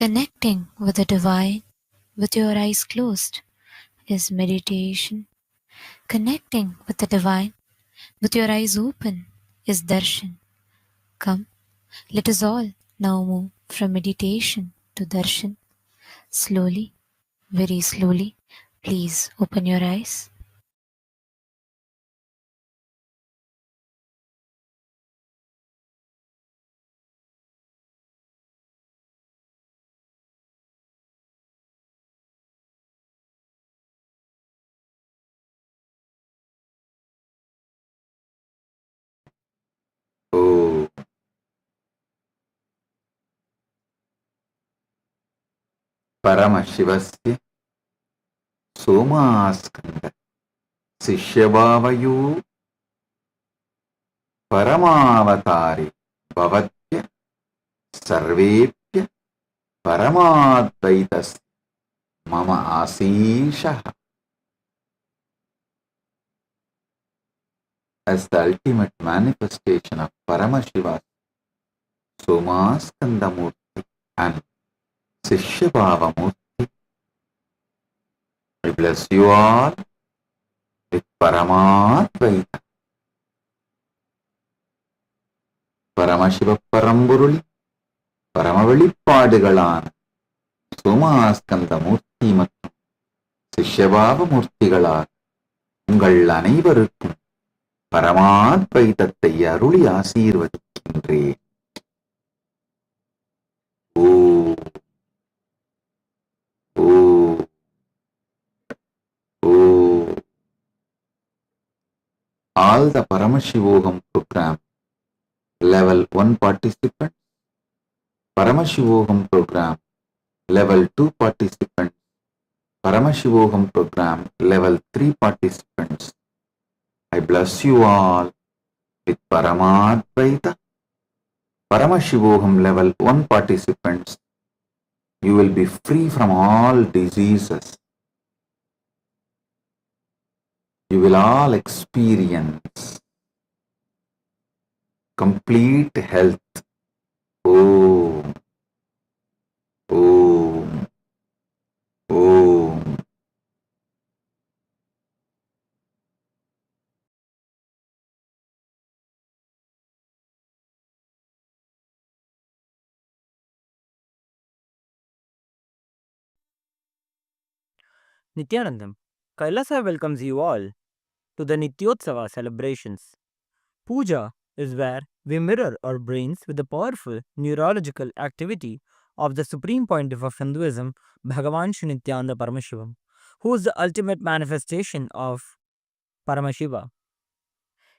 Connecting with the divine with your eyes closed is meditation. Connecting with the divine with your eyes open is darshan. Come, let us all now move from meditation to darshan. Slowly, very slowly, please open your eyes. ओ परमशिवस्य सोमास्कन्द शिष्यभावयो परमावतारि भवत्य सर्वेभ्य परमाद्वैतस्य मम आशीषः. As the ultimate manifestation of Paramashiva's Somaskandamurti and Sishyabhavamurti, I bless you all with Paramadvaita. Paramasiva பரம்பொருள் பரம வெளிப்பாடுகளான சோமாஸ்கந்த மூர்த்தி மற்றும் சிஷ்யபாவ மூர்த்திகளால் உங்கள் அனைவருக்கும் பரமாத்வைதத்தை அருளி ஆசீர்வதிக்கின்றேன். ஓ ஓ ஓ. All the Paramashivogam program level 1 participants, Paramashivogam program level 2 participants, Paramashivogam program level 3 participants, I bless you all with Paramadvaita. Paramashivogam level 1 participants, you will be free from all diseases. You will all experience complete health. Om. Om. Om. Nityanandam, Kailasa welcomes you all to the Nityotsava celebrations. Puja is where we mirror our brains with the powerful neurological activity of the supreme pontiff of Hinduism, Bhagavan Shri Nityananda Paramashivam, who is the ultimate manifestation of Paramashiva.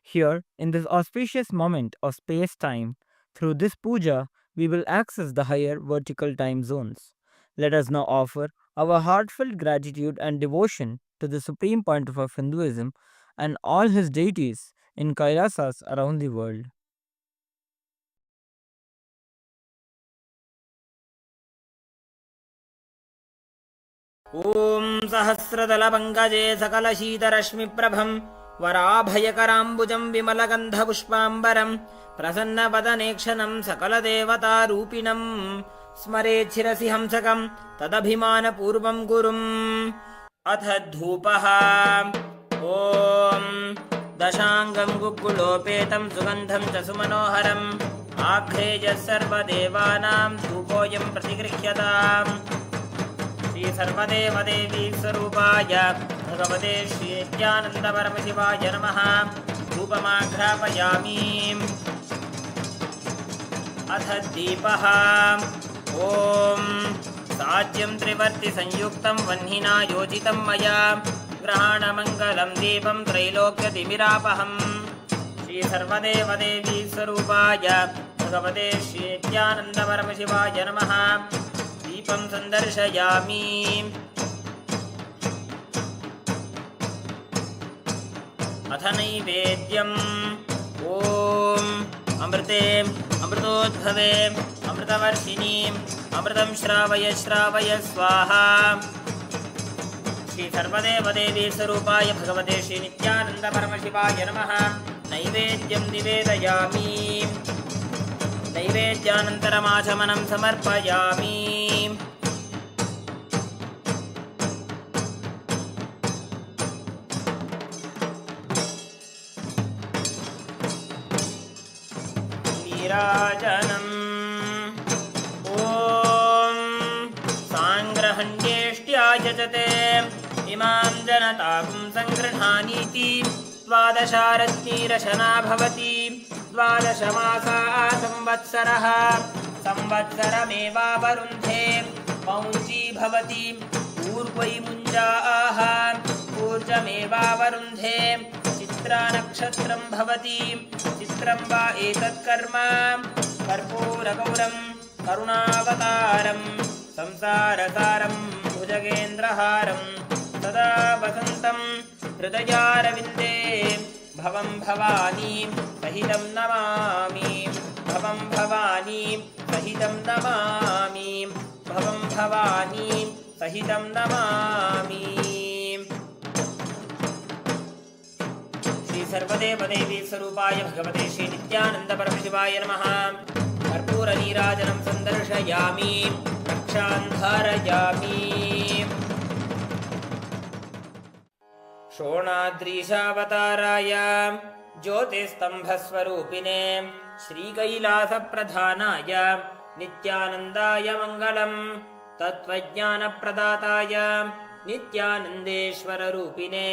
Here, in this auspicious moment of space-time, through this puja, we will access the higher vertical time zones. Let us now offer our heartfelt gratitude and devotion to the Supreme Pontiff of Hinduism and all his deities in Kailasas around the world. ॐ सहस्रदलपङ्कजे सकलशीतरश्मिप्रभं वराभयकराम्बुजं विमलगन्धपुष्पाम्बरं प्रसन्नवदनेक्षणं सकलदेवतारूपिणं स्मरेच्छिरसि हंसकं तदभिमानपूर्वं गुरुम्. अथ धूपः. ॐ दशाङ्गं गुग्गुलोपेतं सुगन्धं च सुमनोहरम् आघ्रेयः सर्वदेवानां धूपोऽयं प्रतिगृह्यताम्. श्री सर्वदेवदेवी स्वरूपाय भगवते श्री नित्यानंद परमशिवाय नमः. धूपमाघ्रापयामि. अथ दीपः. ॐ साज्यं त्रिवर्ति संयुक्तं वह्निना योजितं मया ग्रहाणमङ्गलं दीपं त्रैलोक्यतिमिरापहम्. श्री सर्वदेवदेवी स्वरूपाय भगवते श्री नित्यानंद परमशिवाय नमः. दीपं संदर्शयामि. अथ नैवेद्यम्. ॐ अमृते अमृतोद्भवे अमृतवर्षिणीम् अमृतं श्रावय श्रावय स्वाहा. श्री सर्वदेवदेवी स्वरूपाय भगवते श्री नित्यानंद परमशिवाय नमः. नैवेद्यं निवेदयामि. नैवेद्यानन्तरमाचमनं समर्पयामि। नीराजनम् ॐ साङ्ग्रहण्येष्ट्यायजते इमां जनतां सङ्गृह्णानीति द्वादशारत्नीरशना भवति। द्वादशमासा संवत्सरः संवत्सरमेवावरुन्धे मौञ्जी भवति। पूर्वैमुञ्जाः ऊर्जमेवावरुन्धे चित्रानक्षत्रं भवति। चित्रं वा एतत्कर्म कर्पूरगौरं करुणावतारं संसारसारं भुजगेन्द्रहारं सदा वसन्तं हृदयारविन्दे भवं भवानी सहितं नमामि। भवं भवानी सहितं नमामि। भवं भवानी सहितं नमामि। श्री सर्वदेवदेवी स्वरूपाय भगवते श्री नित्यानंद परमशिवाय नमः। कर्पूरनीराजनं सन्दर्शयामि, रक्षां धारयामि। शोणाद्रीशावताराय ज्योतिस्तंभस्वरूपिणे श्रीकैलासप्रधानाय नित्यानन्दाय मङ्गलम्। तत्त्वज्ञानप्रदाताय नित्यानन्देश्वररूपिणे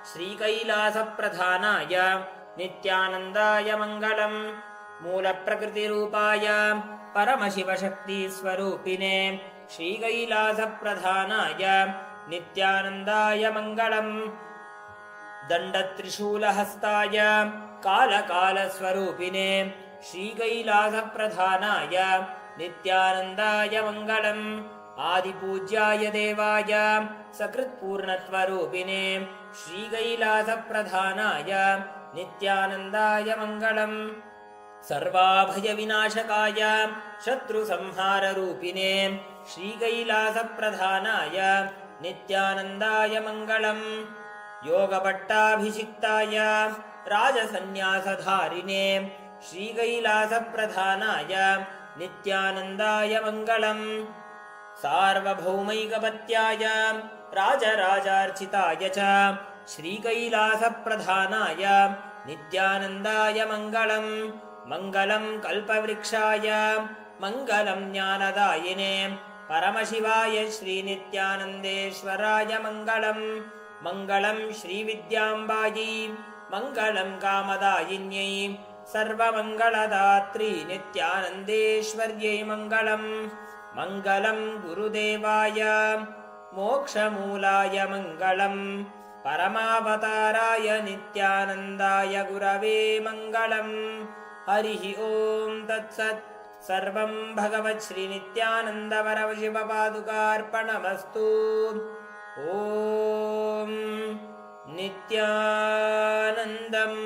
श्रीकैलासप्रधानाय नित्यानन्दाय मङ्गलम्। मूलप्रकृतिरूपाय परमशिवशक्तिस्वरूपिणे श्रीकैलासप्रधानाय नित्यानन्दाय मङ्गलम्। दण्डत्रिशूलहस्ताय कालकालस्वरूपिणे श्रीकैलासप्रधानाय नित्यानन्दाय मङ्गलम्। आदिपूज्याय देवाय सकृत्पूर्णत्वरूपिणे श्रीकैलासप्रधानाय नित्यानन्दाय मङ्गलम्। सर्वाभयविनाशकाय शत्रुसंहाररूपिणे श्रीकैलासप्रधानाय नित्यानन्दाय मङ्गलम्। योगपट्टाभिषिक्ताय राजसन्न्यासधारिणे श्रीकैलासप्रधानाय नित्यानन्दाय मङ्गलम्। सार्वभौमैकपत्याय राजराजार्चिताय च श्रीकैलासप्रधानाय नित्यानन्दाय मङ्गलम्। मङ्गलं कल्पवृक्षाय मङ्गलं ज्ञानदायिने परमशिवाय श्रीनित्यानन्देश्वराय मङ्गलम्। मङ्गलं श्रीविद्याम्बायै मङ्गलं कामदायिन्यै सर्वमङ्गलदात्री नित्यानन्देश्वर्यै मङ्गलम्। मङ्गलं गुरुदेवाय मोक्षमूलाय मङ्गलम्। परमावताराय नित्यानन्दाय गुरवे मङ्गलम्। हरिः ॐ तत्सत्। सर्वं भगवत् श्रीनित्यानन्दवरशिवपादुकार्पणमस्तु। ॐ नित्यानन्दम्।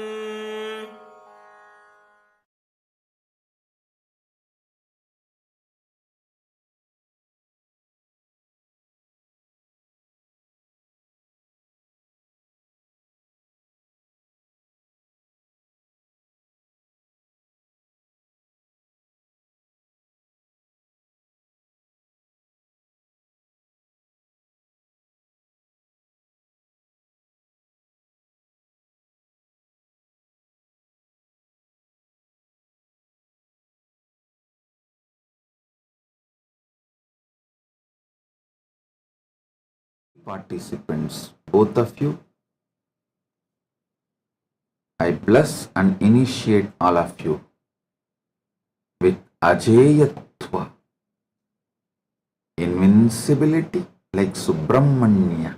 Participants, both of you, I bless and initiate all of you with Ajeyatva, invincibility like Subramanya.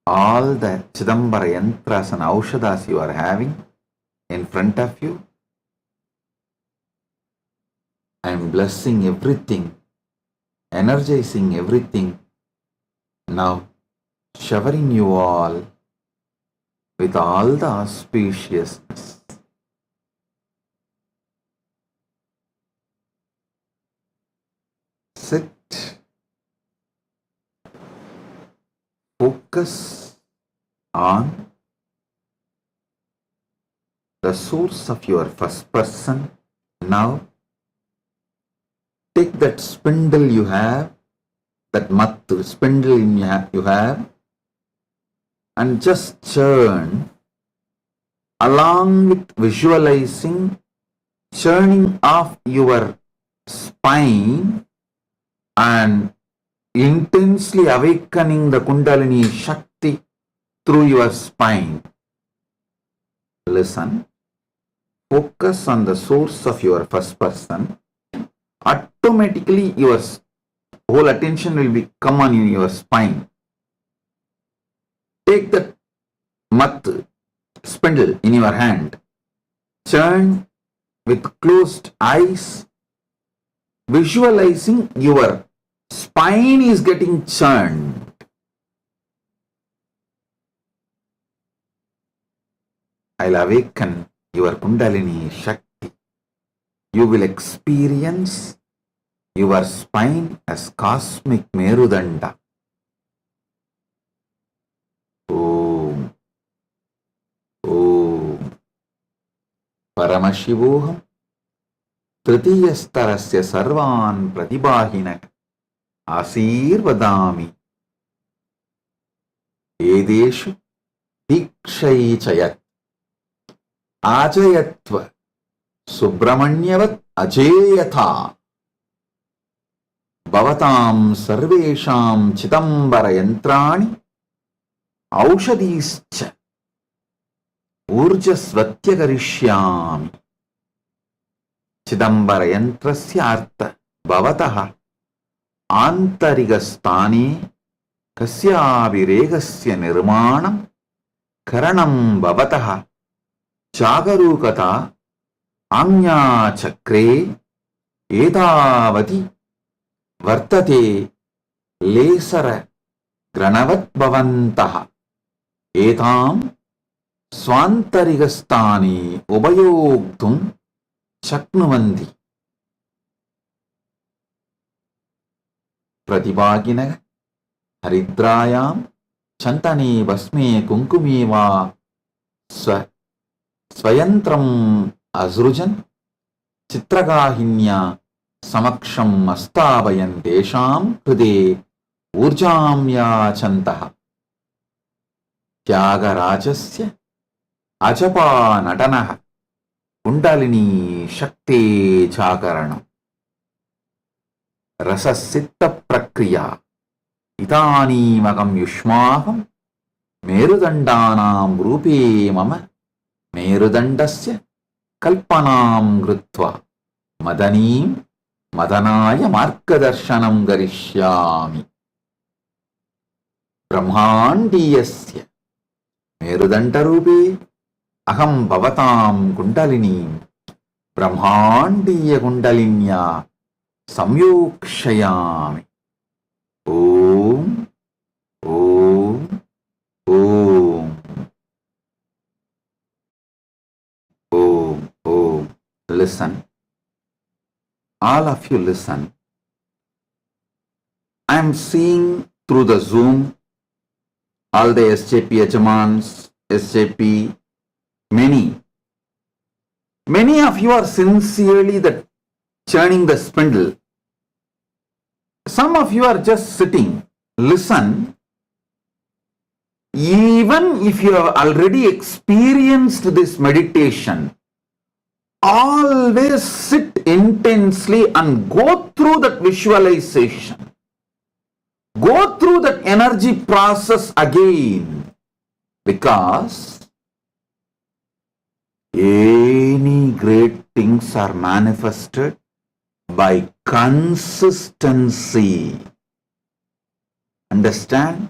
All the Chidambara yantras and aushadas you are having in front of you, I am blessing everything, energizing everything, now showering you all with all the auspiciousness. Sit, focus on the source of your first person. Now, take that spindle you have, that mattu spindle you have, and just churn along with visualizing churning off your spine and intensely awakening the Kundalini Shakti through your spine. Listen, focus on the source of your first person. Automatically your whole attention will come on your spine. Take the spindle in your hand. Churn with closed eyes, visualizing your spine is getting churned. I'll awaken your Kundalini Shakti. You will experience your spine as cosmic Merudanda. Om. Om. Paramashivoham. Tritiyastarasya sarvan pratibhahinak Asirvadami. Edeshu Dikshai Chayat Ajayatva Subramanyavad Ajayatha Bhavatam Sarvesham Chitambara Yantrani Aushadischa Urjasvatya Karishyami. Chidambara Yantrasya Artha Bhavataha Antarigastani Kasyaviregasya Nirmanam Karanam Bhavataha Chagarukata Anya Chakre Edavati Vartate Lesara Granavat Bhavantaha Etam Swantarigastani Ubayogtum Shaknuvandi. Pratibhagina Haridrayam Chantane Basme Kunkumeva Swayantram Azrujan Chitragahinya Samaksham Astabayan Desham Hrude Urjamya Chantaha Tyagarajasya Ajapa Natanaha Kundalini Shakti Chakaranam Rasasitta Prakriya Itani Magam Yushmaham Merudandanam Rupe Mama Merudandasya Kalpanam Grutva Madanim Madanaya Markadarshanam Garishyami. Brahmandiyasya Merudandarupe Aham Bhavatam Kundalinim Brahmandiya Kundalinya Samyokshayami. Om. Om. Om. Om. Om. Listen. All of you listen. I am seeing through the Zoom all the SJP Yajamans, SJP, many of you are sincerely churning the spindle. Some of you are just sitting. Listen. Even if you have already experienced this meditation, always sit intensely and go through that visualization. Go through that energy process again, because any great things are manifested by consistency. Understand?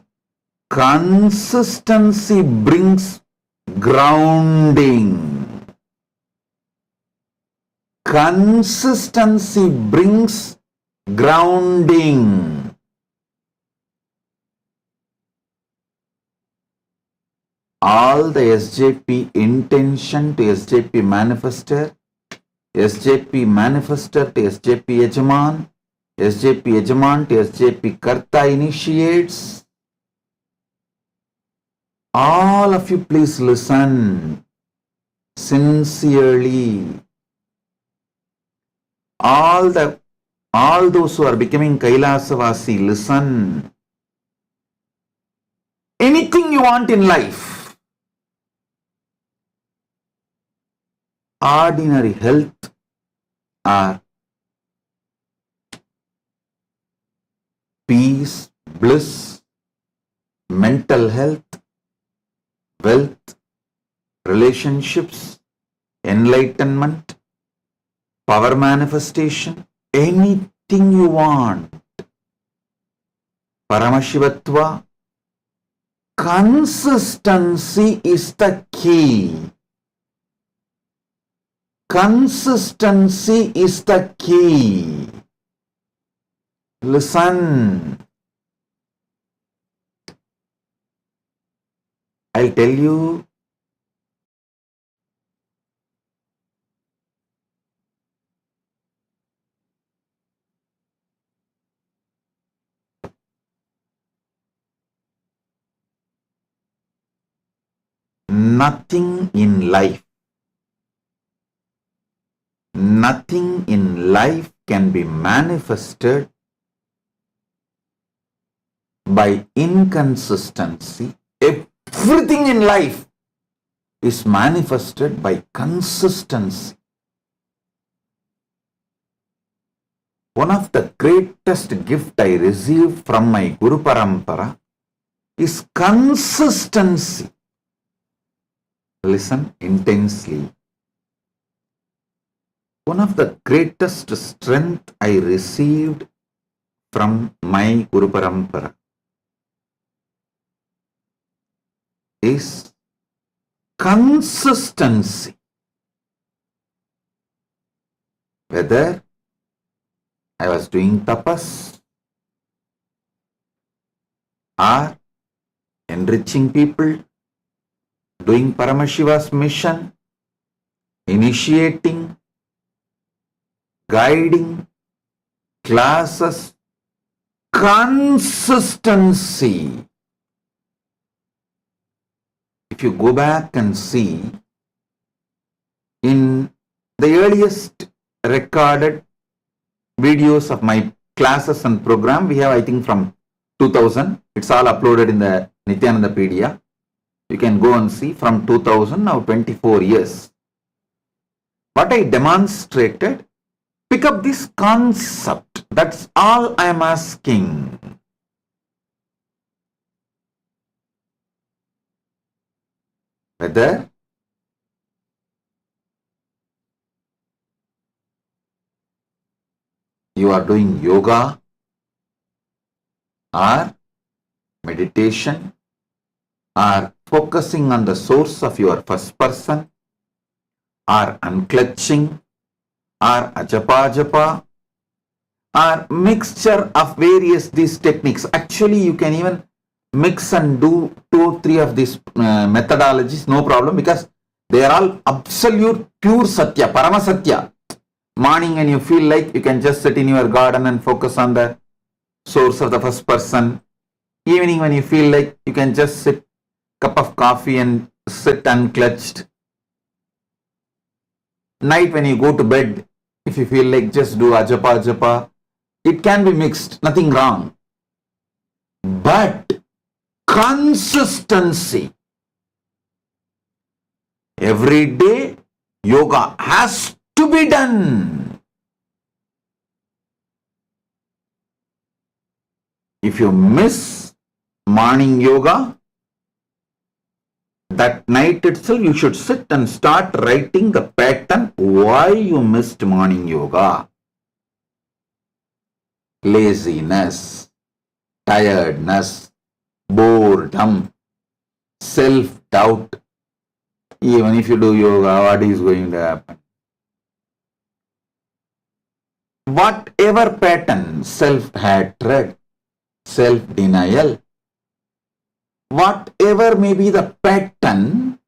Consistency brings grounding. Consistency brings grounding. All the SJP intention to SJP manifester, SJP manifester to SJP Yajaman, SJP Yajaman to SJP Karta initiates. All of you please listen. sincerely. All those who are becoming Kailasavasi, listen. Anything you want in life, ordinary health or peace, bliss, mental health, wealth, relationships, enlightenment, power manifestation, anything you want. Paramashivatva, consistency is the key. Consistency is the key. Listen. I'll tell you. Nothing in life can be manifested by inconsistency. Everything in life is manifested by consistency. One of the greatest gifts I received from my Guru Parampara is consistency. Listen intensely. One of the greatest strength I received from my Guru Parampara is consistency. Whether I was doing tapas or enriching people, doing Paramashiva's mission, initiating, guiding, classes, consistency. If you go back and see, in the earliest recorded videos of my classes and program, we have, I think, from 2000. It's all uploaded in the Nityanandapedia. You can go and see from 2000, now 24 years. What I demonstrated, pick up this concept. That's all I am asking. Whether you are doing yoga or meditation or focusing on the source of your first person or unclutching or ajapa or mixture of various these techniques. Actually, you can even mix and do 2 or 3 of these methodologies, no problem, because they are all absolute pure satya, paramasatya. Morning when you feel like, you can just sit in your garden and focus on the source of the first person. Evening when you feel like, you can just sip cup of coffee and sit unclutched. Night when you go to bed, if you feel like, just do ajapa. It can be mixed, nothing wrong. But consistency. Every day yoga has to be done. If you miss morning yoga, that night itself you should sit and start writing the pattern why you missed morning yoga. Laziness, tiredness, boredom, self-doubt. Even if you do yoga, what is going to happen? Whatever pattern, self-hatred, self-denial, whatever may be the pattern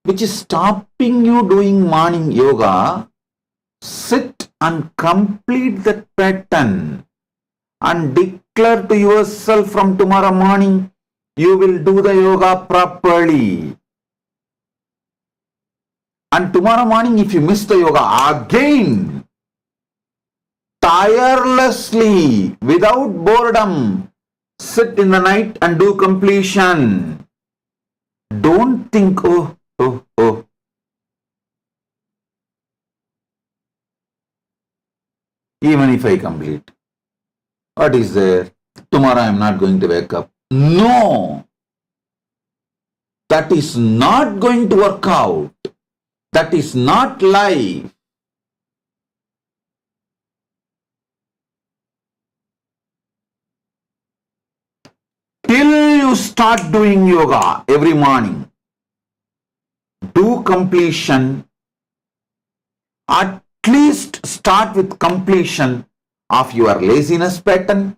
which is stopping you doing morning yoga, sit and complete that pattern and declare to yourself, from tomorrow morning you will do the yoga properly. And tomorrow morning, if you miss the yoga, again, tirelessly, without boredom, sit in the night and do completion. Don't think, oh. Even if I complete, what is there? Tomorrow I am not going to wake up. No! That is not going to work out. That is not life. Till you start doing yoga every morning, do completion. At least start with completion of your laziness pattern,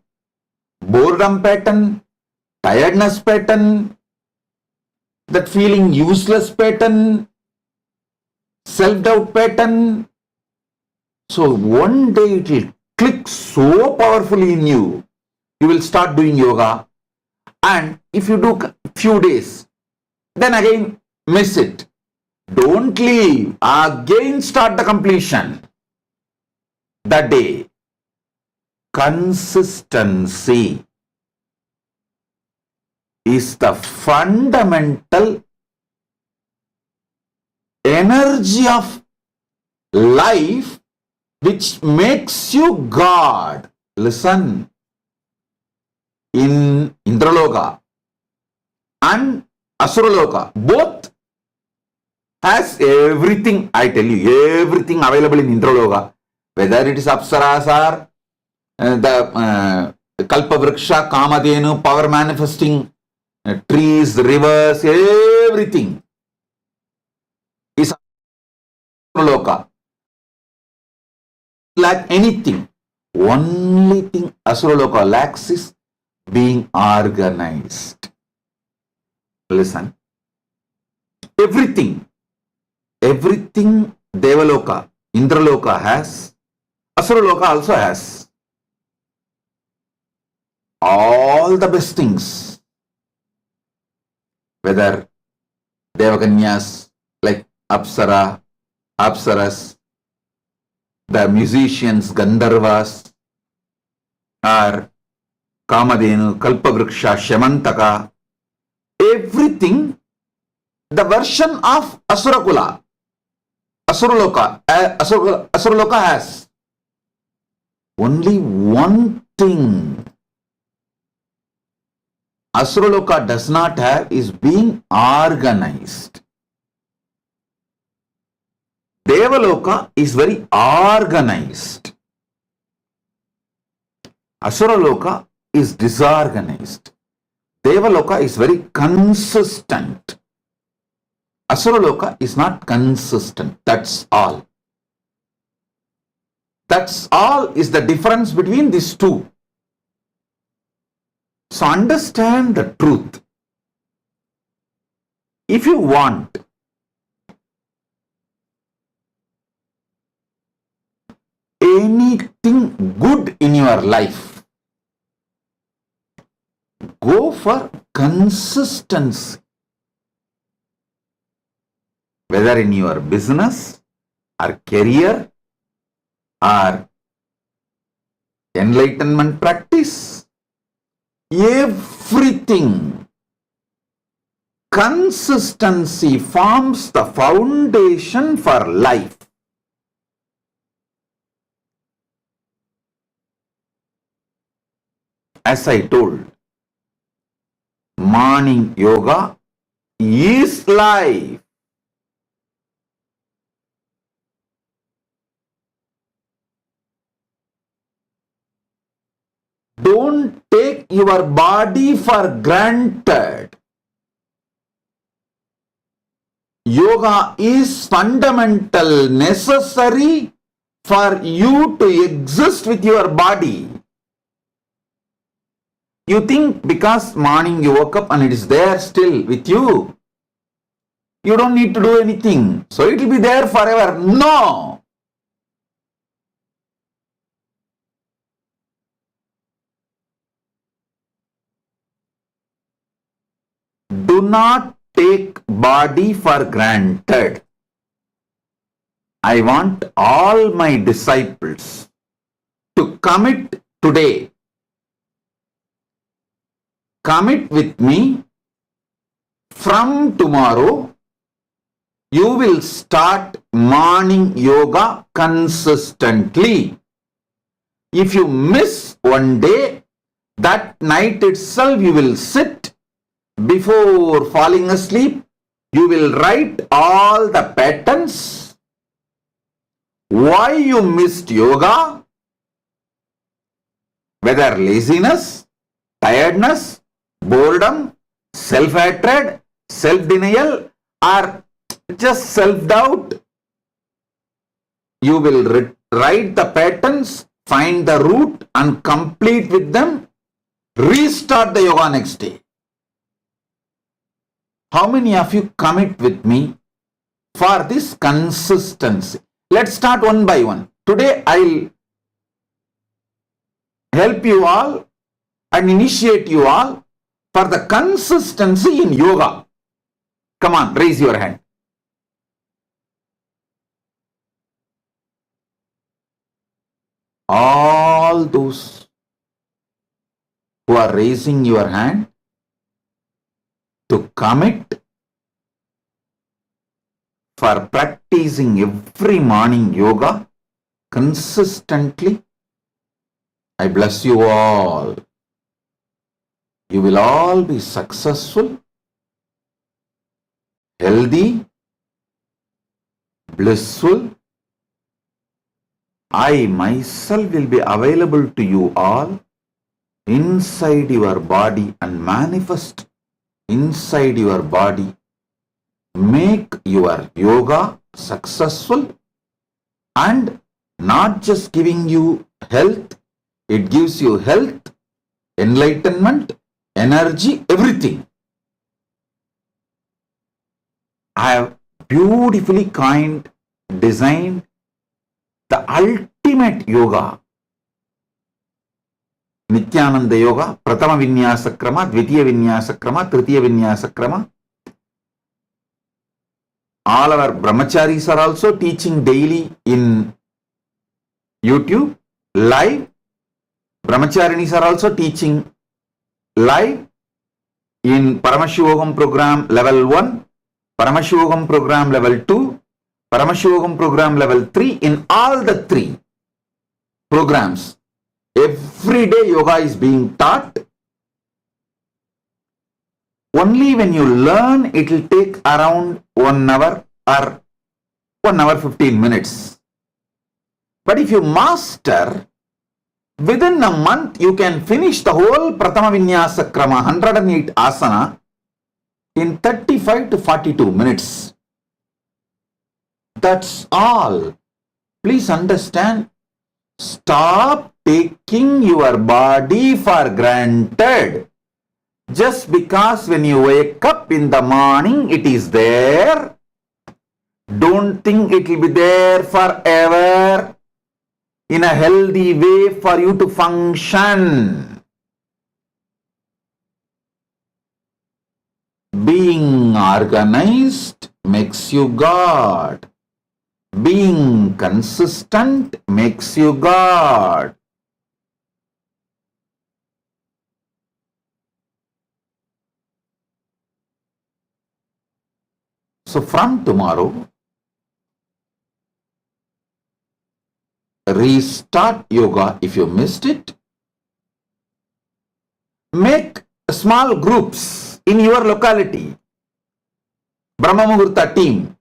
boredom pattern, tiredness pattern, that feeling useless pattern, self-doubt pattern. So one day it will click so powerfully in you. You will start doing yoga, and if you do few days, then again miss it. Don't leave. Again start the completion. That day. Consistency is the fundamental energy of life which makes you God. Listen. In Indraloka and Asuraloka, both has everything, I tell you, everything available in Indraloka. Whether it is Apsaras or the Kalpavriksha, Kamadhenu, power manifesting trees, rivers, everything is Asuraloka. Lack anything. Only thing Asuraloka lacks is being organized. Listen. Everything Devaloka, Indraloka has, Asuraloka also has. All the best things. Whether Devakanyas like Apsara, Apsaras, the musicians, Gandharvas, or Kamadhenu, Kalpavriksha, Shamantaka, everything, the version of Asurakula, Asuraloka has. Only one thing Asuraloka does not have is being organized. Devaloka is very organized. Asuraloka is disorganized. Devaloka is very consistent. Asuraloka is not consistent. That's all. That's all is the difference between these two. So understand the truth. If you want anything good in your life, go for consistency. Whether in your business or career or enlightenment practice, everything. Consistency forms the foundation for life. As I told, morning yoga is life. Don't take your body for granted. Yoga is fundamental, necessary for you to exist with your body. You think because morning you woke up and it is there still with you, you don't need to do anything, so it will be there forever. No! Do not take body for granted. I want all my disciples to commit today. Commit with me. From tomorrow, you will start morning yoga consistently. If you miss one day, that night itself you will sit before falling asleep. You will write all the patterns. Why you missed yoga? Whether laziness, tiredness, boredom, self-hatred, self-denial, or just self-doubt. You will write the patterns, find the root and complete with them. Restart the yoga next day. How many of you commit with me for this consistency? Let's start one by one. Today I'll help you all and initiate you all for the consistency in yoga. Come on, raise your hand. All those who are raising your hand to commit for practicing every morning yoga consistently, I bless you all. You will all be successful, healthy, blissful. I myself will be available to you all inside your body and manifest inside your body. Make your yoga successful and not just giving you health, it gives you health, enlightenment, energy, everything. I have beautifully designed the ultimate yoga. Nityananda Yoga, Pratama Vinyasa Krama, Dvitiya Vinyasa Krama, Tritiya Vinyasa Krama. All our brahmacharis are also teaching daily in YouTube, live. Brahmacharinis are also teaching live in Paramashivogam program level 1, Paramashivogam program level 2, Paramashivogam program level 3. In all the 3 programs, every day yoga is being taught. Only when you learn, it will take around 1 hour or 1 hour 15 minutes. But if you master, within a month you can finish the whole Pratama Vinyasa Krama, 108 asana, in 35 to 42 minutes. That's all. Please understand. Stop taking your body for granted. Just because when you wake up in the morning, it is there. Don't think it will be there forever. In a healthy way for you to function. Being organized makes you God. Being consistent makes you God. So from tomorrow, restart yoga if you missed it. Make small groups in your locality. Brahma Muhurta team.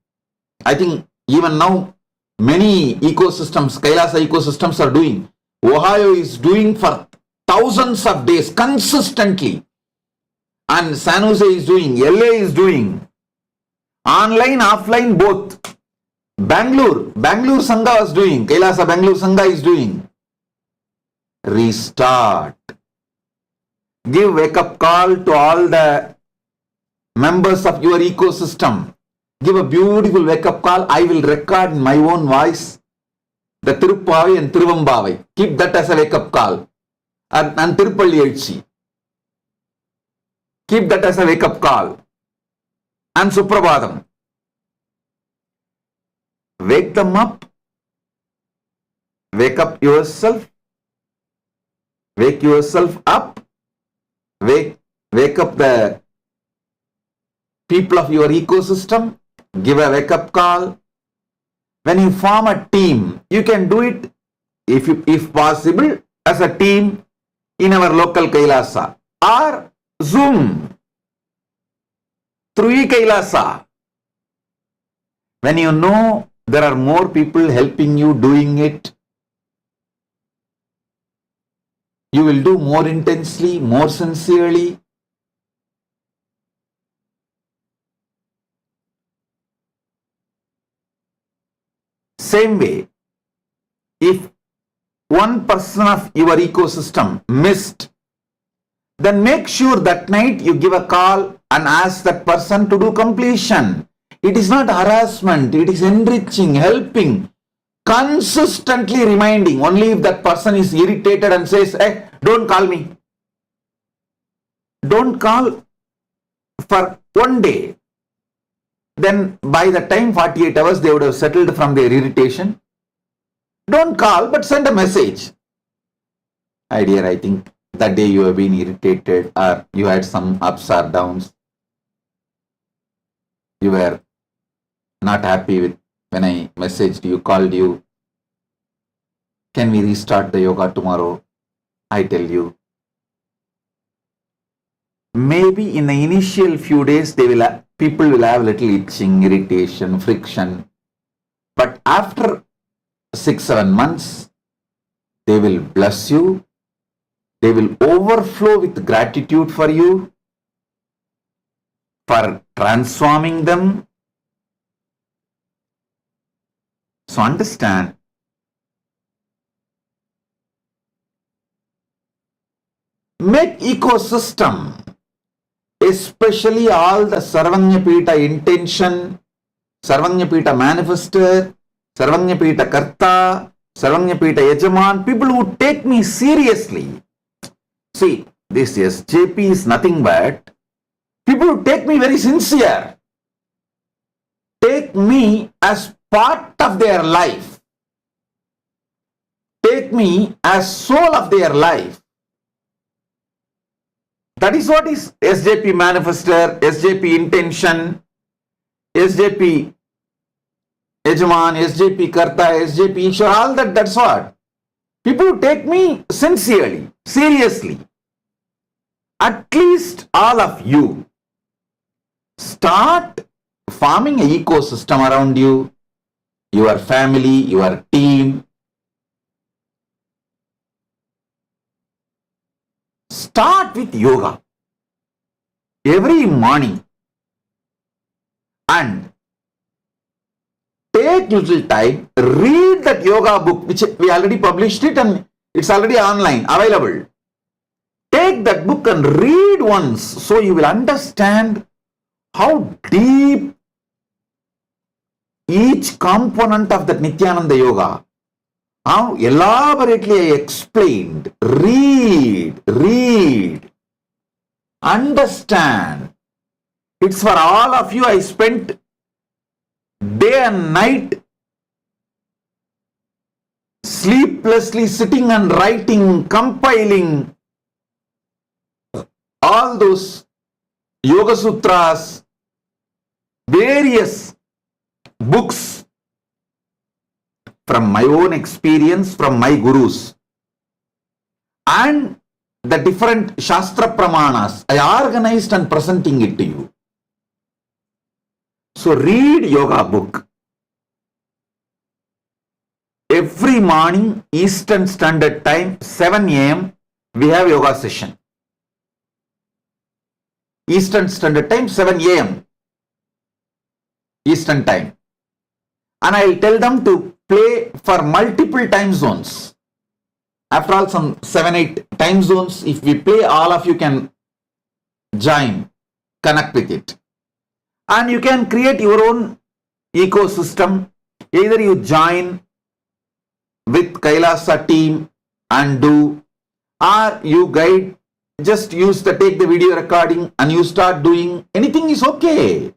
I think even now many ecosystems, Kailasa ecosystems are doing. Ohio is doing for thousands of days consistently. And San Jose is doing, LA is doing. Online, offline, both. Bangalore Sangha was doing. Kailasa Bangalore Sangha is doing. Restart. Give wake-up call to all the members of your ecosystem. Give a beautiful wake-up call. I will record in my own voice the Tirupavai and Tiruvambavai. Keep that as a wake-up call. And Tirupalli Elchi. Keep that as a wake-up call. And Suprabhadam. wake them up, wake up yourself, wake yourself up, wake up the people of your ecosystem, give a wake up call. When you form a team, you can do it if possible as a team in our local Kailasa or Zoom through Kailasa. When you know there are more people helping you doing it, you will do more intensely, more sincerely. Same way, if one person of your ecosystem missed, then make sure that night you give a call and ask that person to do completion. It is not harassment, it is enriching, helping, consistently reminding. Only if that person is irritated and says, hey, don't call me. Don't call for one day. Then by the time 48 hours, they would have settled from their irritation. Don't call, but send a message. My dear, I think that day you have been irritated or you had some ups or downs. You were not happy with when I messaged you, called you. Can we restart the yoga tomorrow? I tell you. Maybe in the initial few days, people will have little itching, irritation, friction. But after 6-7 months, they will bless you. They will overflow with gratitude for you, for transforming them. So understand, make ecosystem, especially all the Sarvanyapita intention, Sarvanyapita manifester, Sarvanyapita karta, Sarvanyapita yajaman, people who take me seriously. See, this SJP is nothing but people who take me very sincere, take me as part of their life, take me as soul of their life. That is what is SJP manifester, SJP intention, SJP yajaman, SJP karta, SJP Ishwar, all that, that's what. People who take me sincerely, seriously. At least all of you start forming an ecosystem around you, your family, your team. Start with yoga every morning and take little time, read that yoga book, which we already published it and it's already online, available. Take that book and read once so you will understand how deep each component of that Nityananda Yoga, how elaborately I explained. Read, understand. It's for all of you. I spent day and night sleeplessly sitting and writing, compiling all those Yoga Sutras, various books from my own experience, from my gurus, and the different Shastra Pramanas. I organized and presenting it to you. So read yoga book. Every morning, Eastern Standard Time, 7 a.m., we have yoga session. Eastern Standard Time, 7 a.m. Eastern Time. And I will tell them to play for multiple time zones. After all, some 7-8 time zones, if we play, all of you can join, connect with it. And you can create your own ecosystem. Either you join with Kailasa team and do, or you guide, just take the video recording and you start doing. Anything is okay.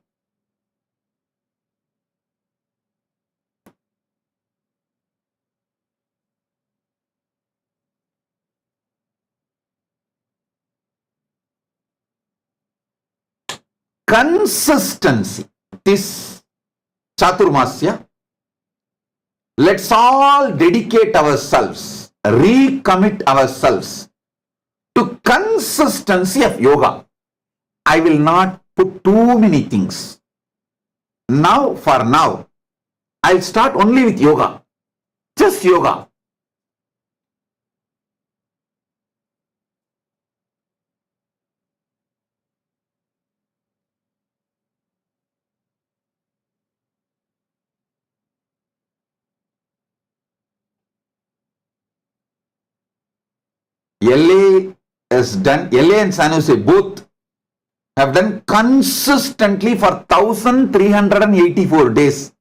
consistency. This Chaturmasya, let's all dedicate ourselves, recommit ourselves to consistency of yoga. I will not put too many things. Now, for now, I'll start only with yoga. Just yoga. LA has done, LA and San Jose both have done consistently for 1384 days.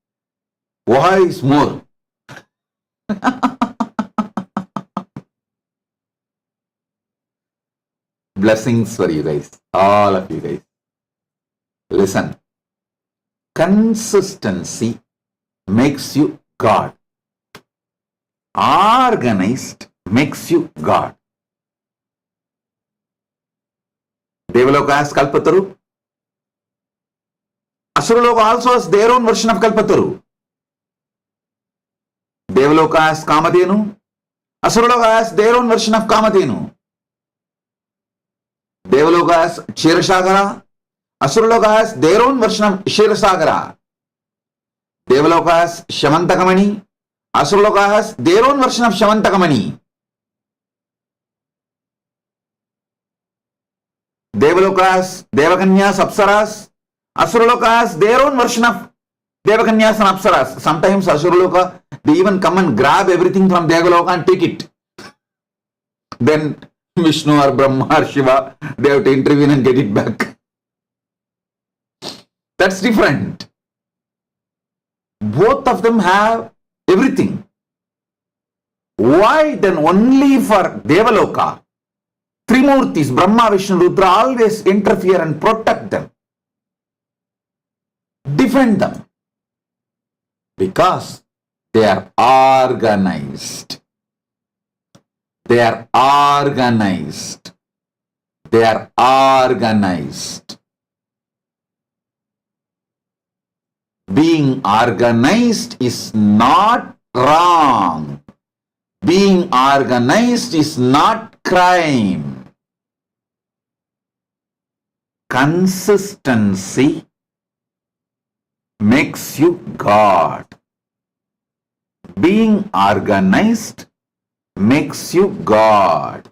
Why is more? Blessings for you guys, all of you guys. Listen, consistency makes you God. Organized makes you God. Devaloka has Kalpataru. Asuraloka also has their own version of Kalpataru. Devaloka has Kamadhenu. Asuraloka has their own version of Kamadhenu. Devaloka has Kshirasagara. Asuraloka has their own version of Kshirasagara. Devaloka has Shamantakamani. Asuraloka has their own version of Shamantakamani. Devalokas, Devakanyas, Apsaras. Asuralokas, their own version of Devakanyas and Apsaras. Sometimes Asuraloka, they even come and grab everything from Devaloka and take it. Then Vishnu or Brahma or Shiva, they have to intervene and get it back. That's different. Both of them have everything. Why then only for Devaloka? Trimurtis, Brahma, Vishnu, Rudra always interfere and protect them. Defend them. Because they are organized. They are organized. They are organized. Being organized is not wrong. Being organized is not crime. Consistency makes you God. Being organized makes you God.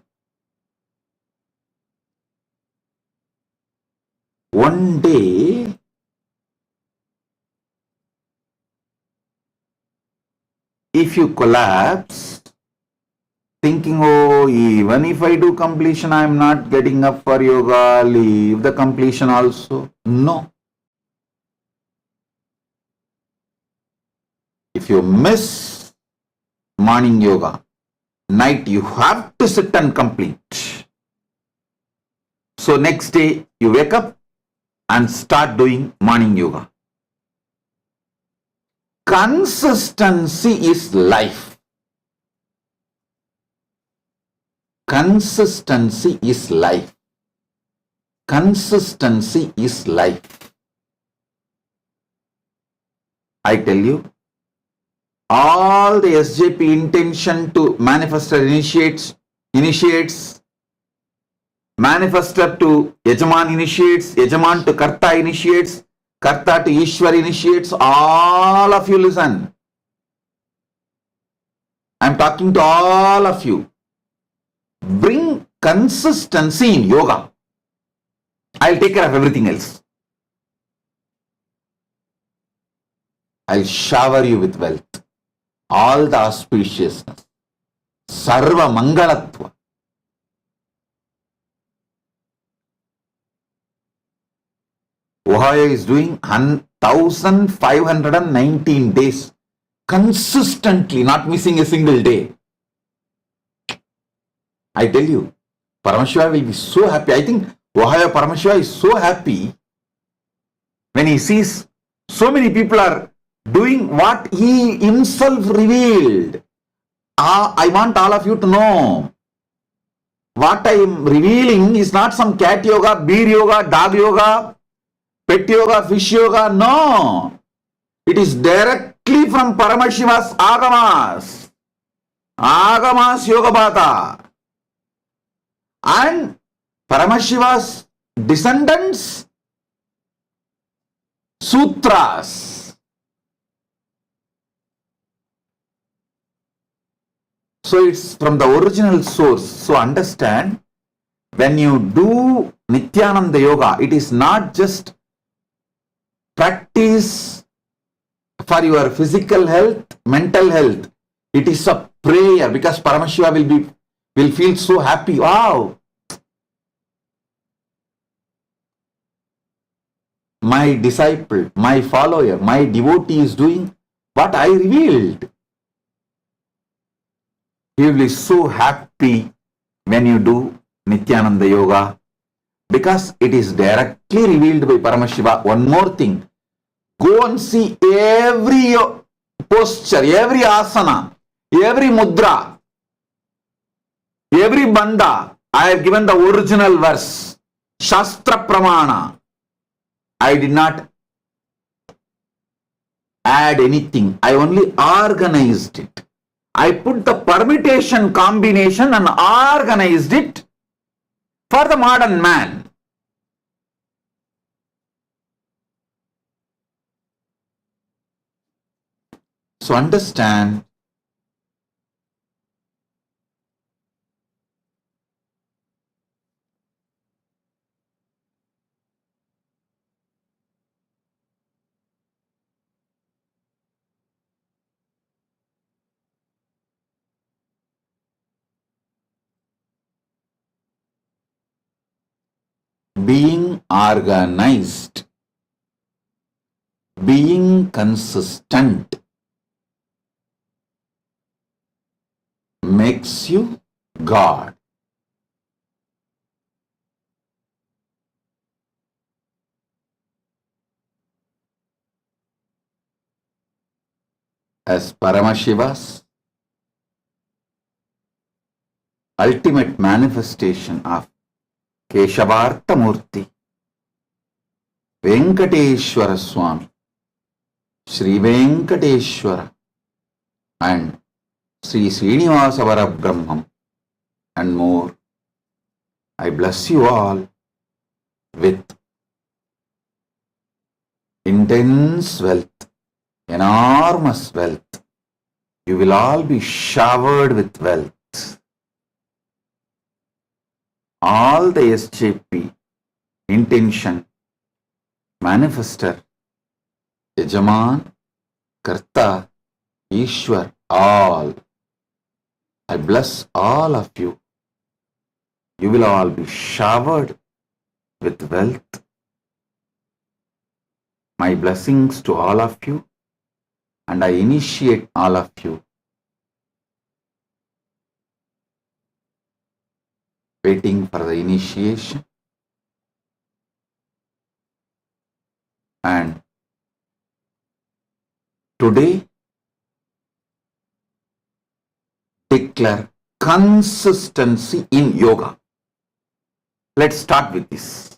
One day, if you collapse, thinking, oh, even if I do completion, I am not getting up for yoga, leave the completion also. No. If you miss morning yoga, night you have to sit and complete. So next day you wake up and start doing morning yoga. Consistency is life. Consistency is life. Consistency is life. I tell you, all the SJP intention to manifestor initiates, manifestor to Yajaman initiates, Yajaman to Karta initiates, Karta to Ishwar initiates. All of you listen. I am talking to all of you. Bring consistency in yoga. I'll take care of everything else. I'll shower you with wealth. All the auspiciousness. Sarva Mangalatva. Ohio is doing 1,519 days consistently, not missing a single day. I tell you, Paramashiva will be so happy. I think Ohio Paramashiva is so happy when he sees so many people are doing what he himself revealed. I want all of you to know, what I am revealing is not some cat yoga, beer yoga, dog yoga, pet yoga, fish yoga? No. It is directly from Paramashiva's Agamas. Agamas Yogapata. And Paramashiva's descendants, Sutras. So it's from the original source. So understand, when you do Nityananda Yoga, it is not just practice for your physical health, mental health. It is a prayer, because Paramashiva will feel so happy. Wow! My disciple, my follower, my devotee is doing what I revealed. He will be so happy when you do Nityananda Yoga, because it is directly revealed by Paramashiva. One more thing, go and see every posture, every asana, every mudra, every bandha. I have given the original verse, Shastra Pramana. I did not add anything. I only organized it. I put the permutation combination and organized it for the modern man. So understand, being organized, being consistent makes you God. As Paramashiva's ultimate manifestation of Keshavartha Murti, Venkateshwara Swami, Sri Venkateshwara, and Sri Srinivasa Brahmam, and more. I bless you all with intense wealth, enormous wealth. You will all be showered with wealth. All the SJP, intention, manifester, Yajaman, Karta, Ishwar, all. I bless all of you. You will all be showered with wealth. My blessings to all of you, and I initiate all of you. Waiting for the initiation. And today, declare consistency in yoga. Let's start with this.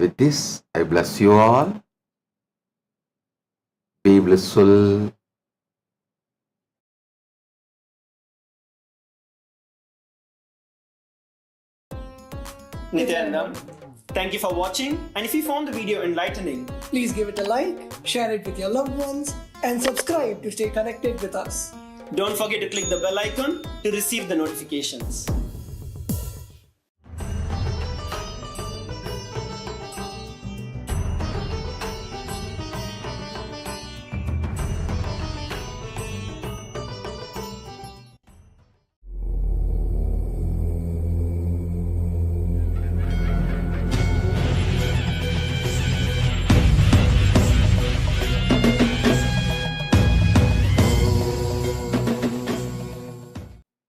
With this, I bless you all. Be blissful. Nityanandam, thank you for watching, and if you found the video enlightening, please give it a like, share it with your loved ones, and subscribe to stay connected with us. don't forget to click the bell icon to receive the notifications.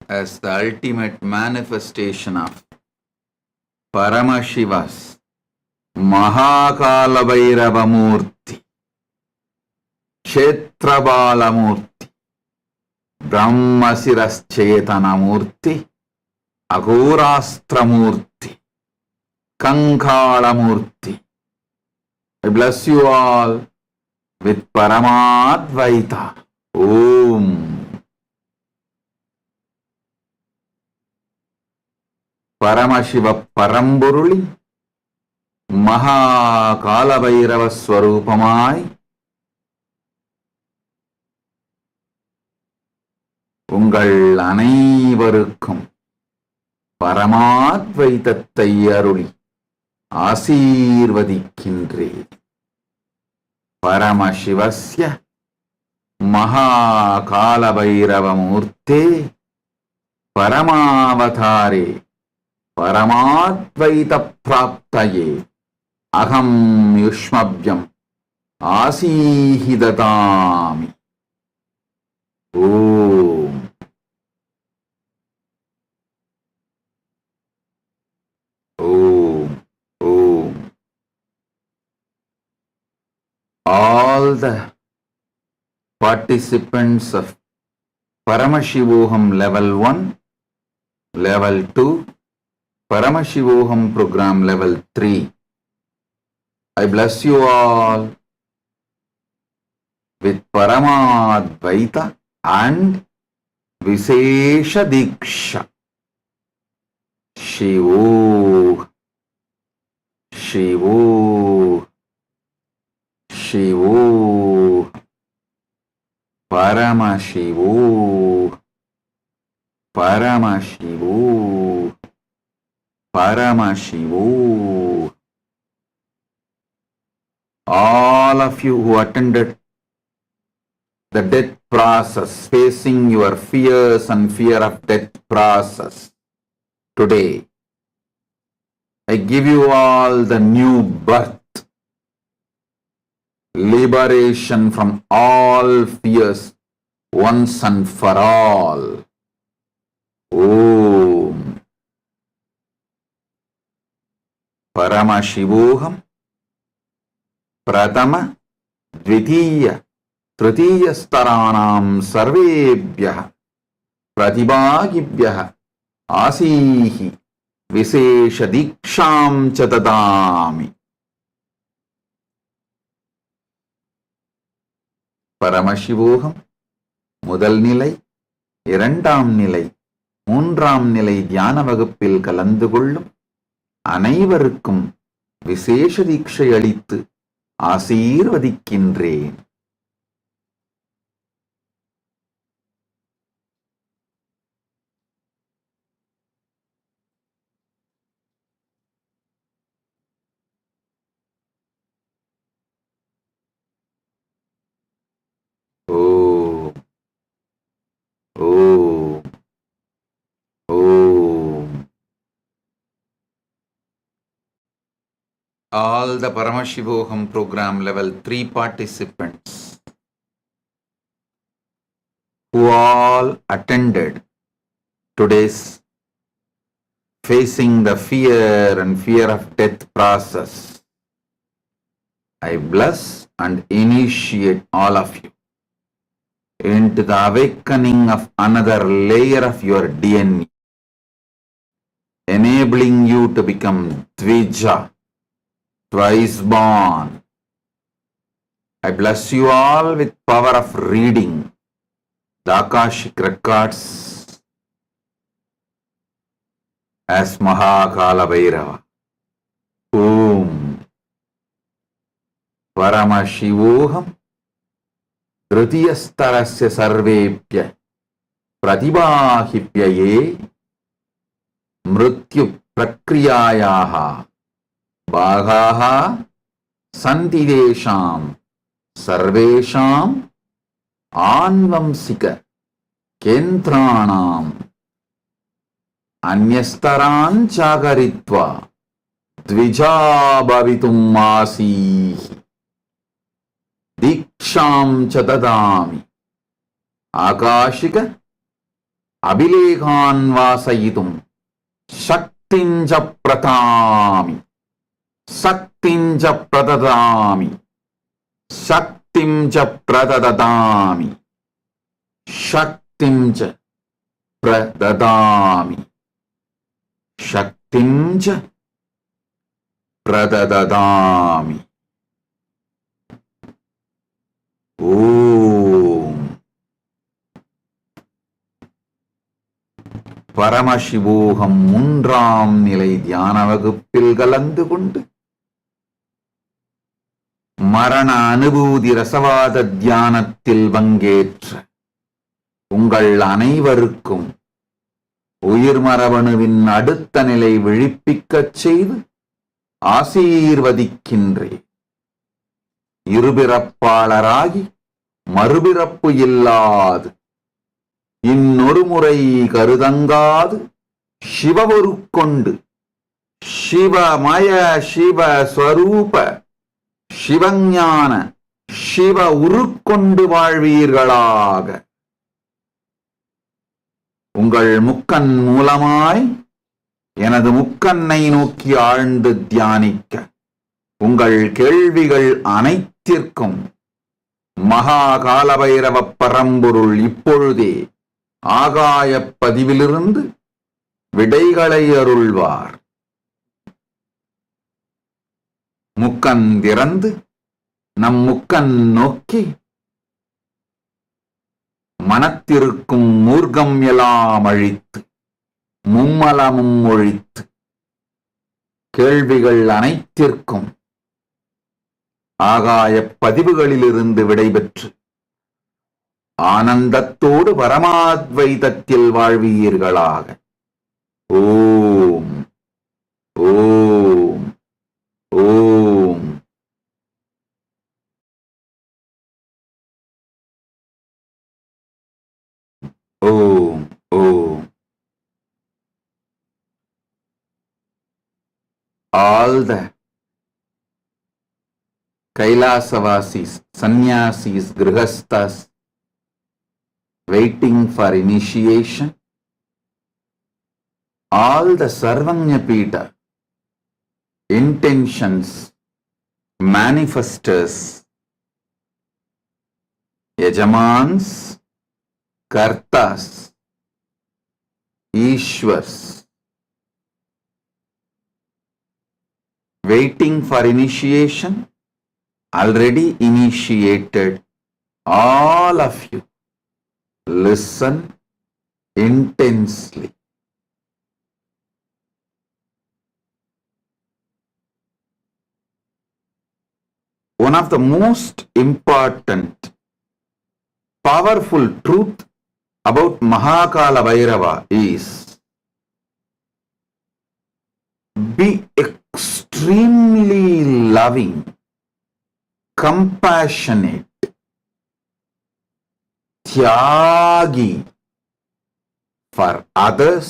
As the ultimate manifestation of Paramashiva's మహాకాళభైరవమూర్తి, క్షేత్రబాలమూర్తి, బ్రహ్మశిరశ్చేతనమూర్తి, అఘోరాస్త్రమూర్తి, కంకాళమూర్తి. I bless you all with Paramadvaita. Om. Paramashiva పరంబొరుళి మహాకాళభైరవ స్వరూపమాయ్ உங்கள் அனைவருக்கும் பரமாத்வைதத்தை அருளி ஆசீர்வதிக்கின்றேன். பரமசிவஸ்ய மகாகாளபைரவமூர்த்தே பரமாவதாரே பரமாத்வைத பிராப்தயே அகம் யுஷ்மவ்யம் ஆசீஹிததாமி. ஓம். ஓம். ஓம். All the participants of Paramashivoham level 1, level 2, Paramashivoham program level 3. I bless you all with Paramadvaita and Visesha Diksha. Shivo, Shivo, Shivo, Paramashivo, Paramashivo, Paramashivo. All of you who attended the death process, facing your fears and fear of death process, today I give you all the new birth, liberation from all fears once and for all. Om. Paramashivoham Pratama Dvitiya Tritiya Staranam Sarvebhyah Pratibhagibhyah Asihi Visesha Diksham Chatadami. பரமசிவோகம் முதல் நிலை, இரண்டாம் நிலை, மூன்றாம் நிலை தியான வகுப்பில் கலந்து கொள்ளும் அனைவருக்கும் விசேஷ தீட்சை அளித்து ஆசீர்வதிக்கின்றேன். Om. Om. Om. All the Paramashivoham program level 3 participants who all attended today's facing the fear and fear of death process, I bless and initiate all of you into the awakening of another layer of your DNA, enabling you to become Dvija, twice born. I bless you all with power of reading the Akashic records as Mahakala-bhairava. Om. Paramashivoham Tritiyastarasya Sarvebhya Pratibhahibhyaye Mrityu Prakriyayaha Bhagaha Santidesham Sarvesham Anvamsika Kendranam Anyastaran Chagaritva Dvija Bhavitum Asihi Diksham Chatadami Akashika Abhileghan Vasayitum Shaktinja Pratami. சக்திஞ்ச பிரததாமி, சக்திஞ்ச பிரததாமி, சக்திஞ்ச பிரததாமி, சக்திஞ்ச பிரததாமி. ஓம் பரமசிவோகம் 3ஆம் நிலை தியான வகுப்பில் கலந்து கொண்டு மரண அனுபூதி ரசவாத தியானத்தில் பங்கேற்ற உங்கள் அனைவருக்கும் உயிர் மரபணுவின் அடுத்த நிலை விழிப்பிக்கச் செய்து ஆசீர்வதிக்கின்றேன். இருபிறப்பாளராகி மறுபிறப்பு இல்லாது இன்னொரு முறை கருதங்காது சிவவொருக்கொண்டு சிவமய சிவஸ்வரூப சிவஞான சிவ உருக்கொண்டு வாழ்வீர்களாக. உங்கள் முக்கண் மூலமாய் எனது முக்கண்ணை நோக்கி ஆழ்ந்து தியானிக்க உங்கள் கேள்விகள் அனைத்திற்கும் மகா காலபைரவ பரம்பொருள் இப்பொழுதே ஆகாயப் பதிவிலிருந்து விடைகளை அருள்வார். முக்கண் திறந்து நம் முக்கண் நோக்கி மனத்திருக்கும் மூர்க்கம் எல்லாம் அழித்து மும்மலமும் ஒழித்து கேள்விகள் அனைத்திற்கும் ஆகாயப் பதிவுகளிலிருந்து விடைபெற்று ஆனந்தத்தோடு பரமாத்வைதத்தில் வாழ்வீர்களாக. ஓம் ஓம் ஓம். ஓம் ஓம். All the Kailasa-vasis, sannyasis, grihasthas waiting for initiation, all the Sarvanyapita intentions, manifestors, yajamans, kartas, ishwars, waiting for initiation, already initiated, all of you listen intensely. One of the most important, powerful truth about Mahakala Bhairava is be extremely loving, compassionate, tyagi for others,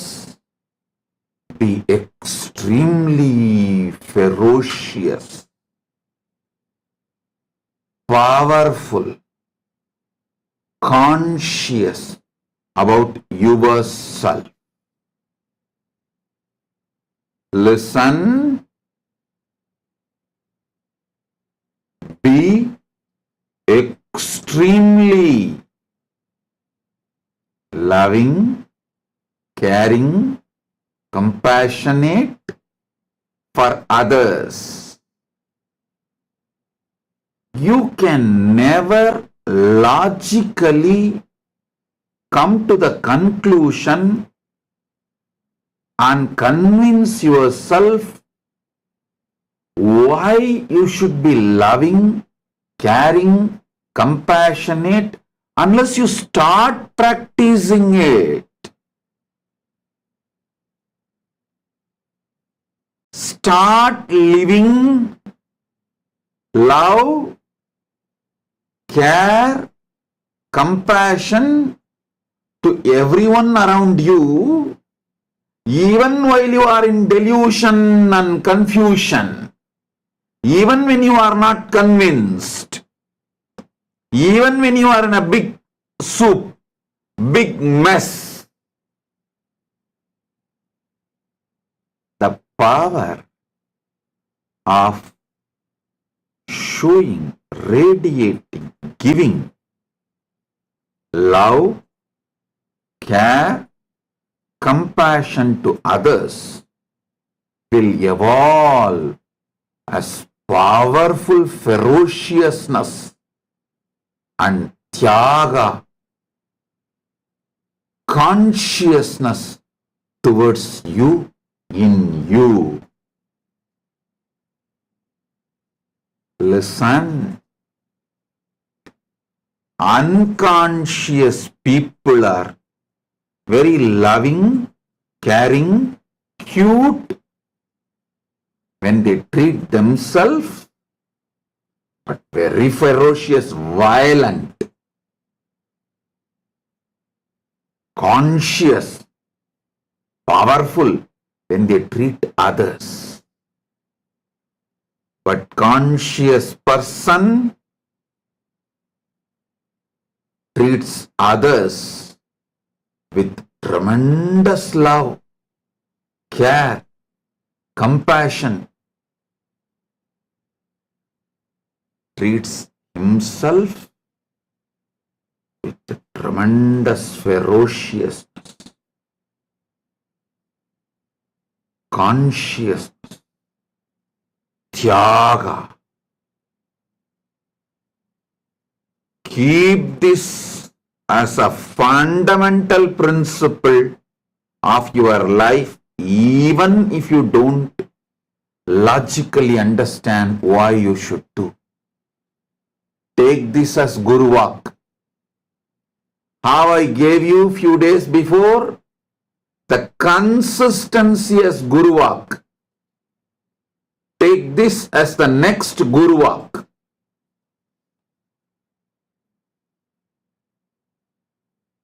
be extremely ferocious, powerful, conscious about yourself. Listen, be extremely loving, caring, compassionate for others. You can never logically come to the conclusion and convince yourself why you should be loving, caring, compassionate unless you start practicing it. Start living love, care, compassion to everyone around you, even while you are in delusion and confusion, even when you are not convinced, even when you are in a big soup, big mess. The power of showing, radiating, giving love, care, compassion to others will evolve as powerful ferociousness and tyaga, consciousness towards you, in you. Listen. Unconscious people are very loving, caring, cute when they treat themselves, but very ferocious, violent, conscious, powerful when they treat others. But conscious person treats others with tremendous love, care, compassion, treats himself with tremendous ferociousness, consciousness, tyaga. Keep this as a fundamental principle of your life, even if you don't logically understand why you should do. Take this as Guru Vak. How I gave you few days before, the consistency as Guru Vak. Take this as the next Guru Vak.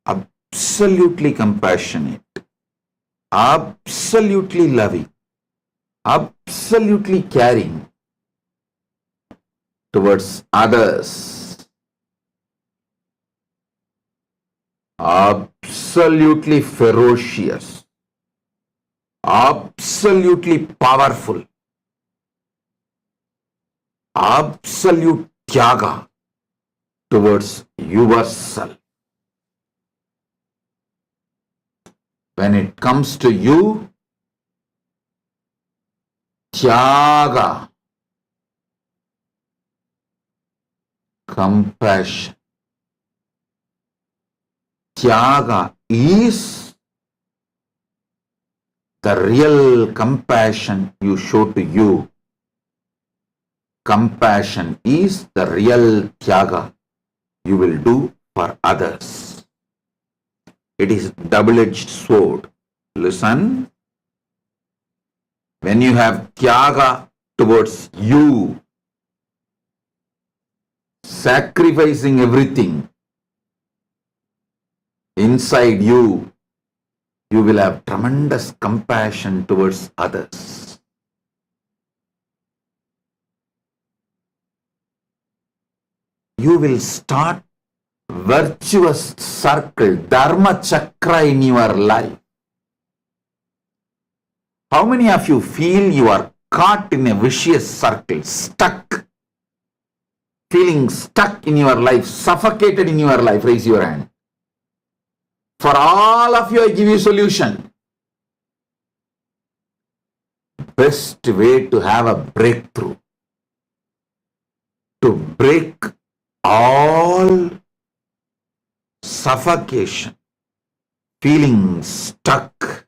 Absolutely compassionate, absolutely loving, absolutely caring towards others, absolutely ferocious, absolutely powerful, absolute tyaga towards yourself. When it comes to you, tyaga, compassion. Tyaga is the real compassion you show to you. Compassion is the real tyaga you will do for others. It is double-edged sword. Listen. When you have tyaga towards you, sacrificing everything inside you, you will have tremendous compassion towards others. You will start virtuous circle, dharma chakra in your life. How many of you feel you are caught in a vicious circle, stuck, feeling stuck in your life, suffocated in your life? Raise your hand. For all of you, I give you solution. Best way to have a breakthrough, to break all suffocation, feeling stuck.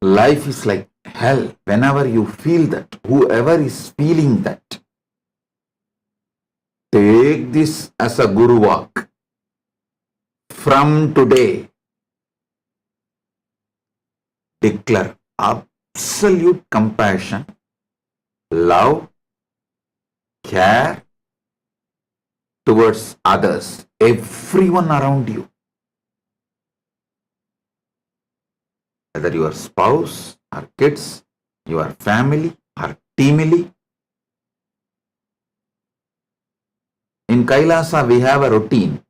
Life is like hell. Whenever you feel that, whoever is feeling that, take this as a Guru Vak. From today, declare absolute compassion, love, care towards others, everyone around you. Whether your spouse or kids, your family or teamily, In Kailasa, we have a routine.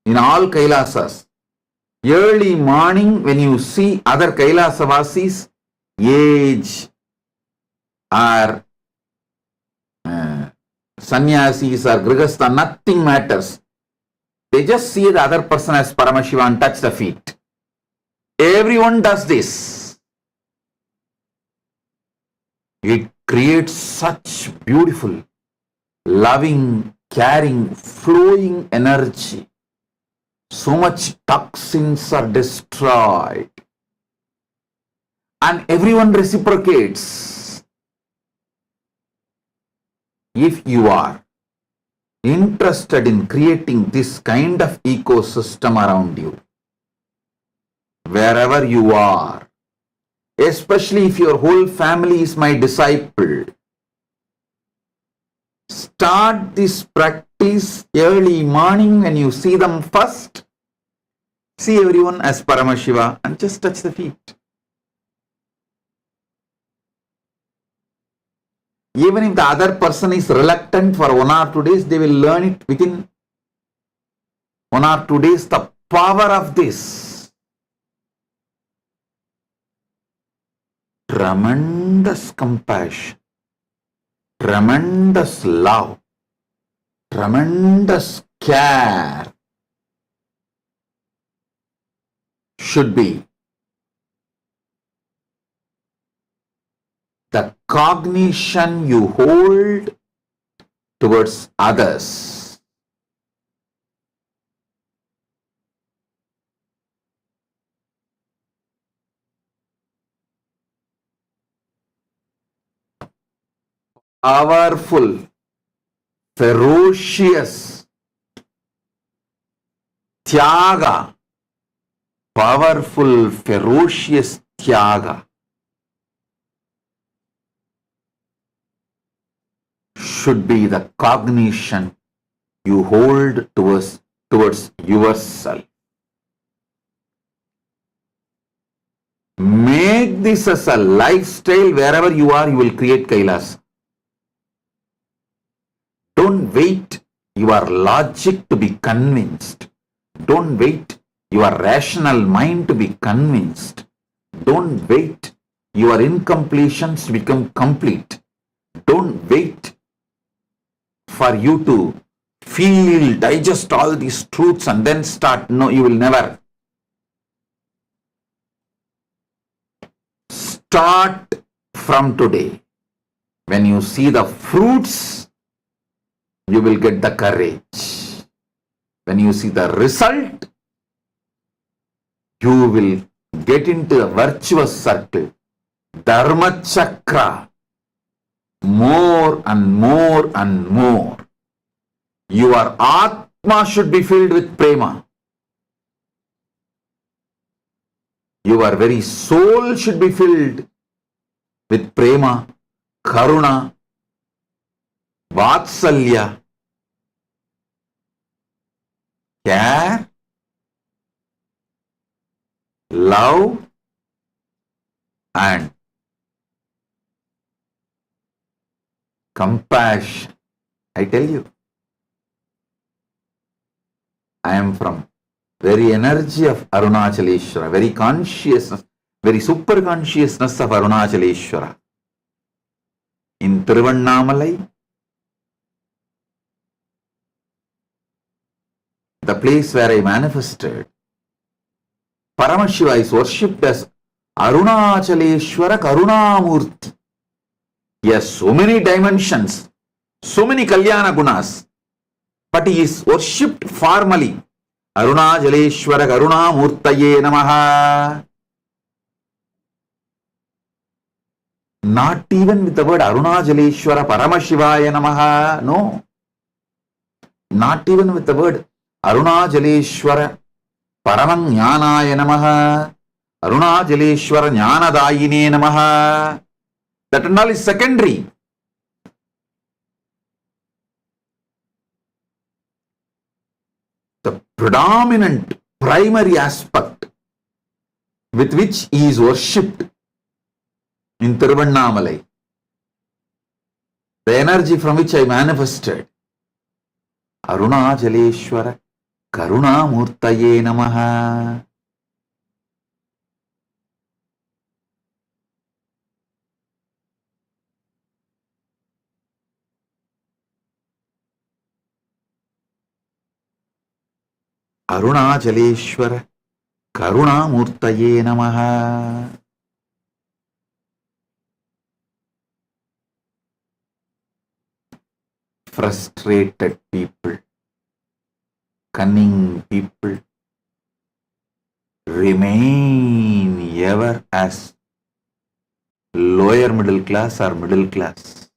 In all Kailasas, early morning when you see other Kailasavasis, age or sannyasis or grihastha, nothing matters. They just see the other person as Paramashiva and touch the feet. Everyone does this. It creates such beautiful, loving, caring, flowing energy. So much toxins are destroyed. And everyone reciprocates. If you are interested in creating this kind of ecosystem around you, wherever you are, especially if your whole family is my disciple, start this practice early morning when you see them first. See everyone as Paramashiva and just touch the feet. Even if the other person is reluctant for 1 or 2 days, they will learn it within 1 or 2 days, the power of this. Tremendous compassion, tremendous love, tremendous care should be the cognition you hold towards others. Powerful, ferocious, tyaga, powerful, ferocious tyaga should be the cognition you hold towards yourself. Make this as a lifestyle. Wherever you are, you will create Kailasa. Don't wait your logic to be convinced. Don't wait your rational mind to be convinced. Don't wait your incompletions to become complete. Don't wait for you to feel, digest all these truths and then start. No, you will never. Start from today. When you see the fruits, you will get the courage. When you see the result, you will get into a virtuous circle. Dharma chakra. More and more and more. Your Atma should be filled with prema. Your very soul should be filled with prema, karuna, vatsalya, care, love, and compassion. I tell you, I am from very energy of Arunachaleshwara, very consciousness, very super consciousness of Arunachaleshwara. In Tiruvannamalai, the place where I manifested, Paramashiva is worshipped as Arunachaleshwara Karunamurti. He has so many dimensions, so many Kalyana Gunas, but he is worshipped formally. Arunachaleshwara Karunamurtaye Namaha. Not even with the word Arunachaleshwara Paramashivaya Namaha. No. Not even with the word Arunachaleshwara Paramajnanaya Namaha. Arunachaleshwara Jnanadayine Namaha. That and all is secondary. The predominant primary aspect with which he is worshipped in Tiruvannamalai, the energy from which I manifested, Arunachaleswara கருணாமூர்த்தயே நமஹ. அருணாச்சலேஸ்வர கருணாமூர்த்தயே நமஹ. Frustrated people, cunning people remain ever as lower middle class or middle class.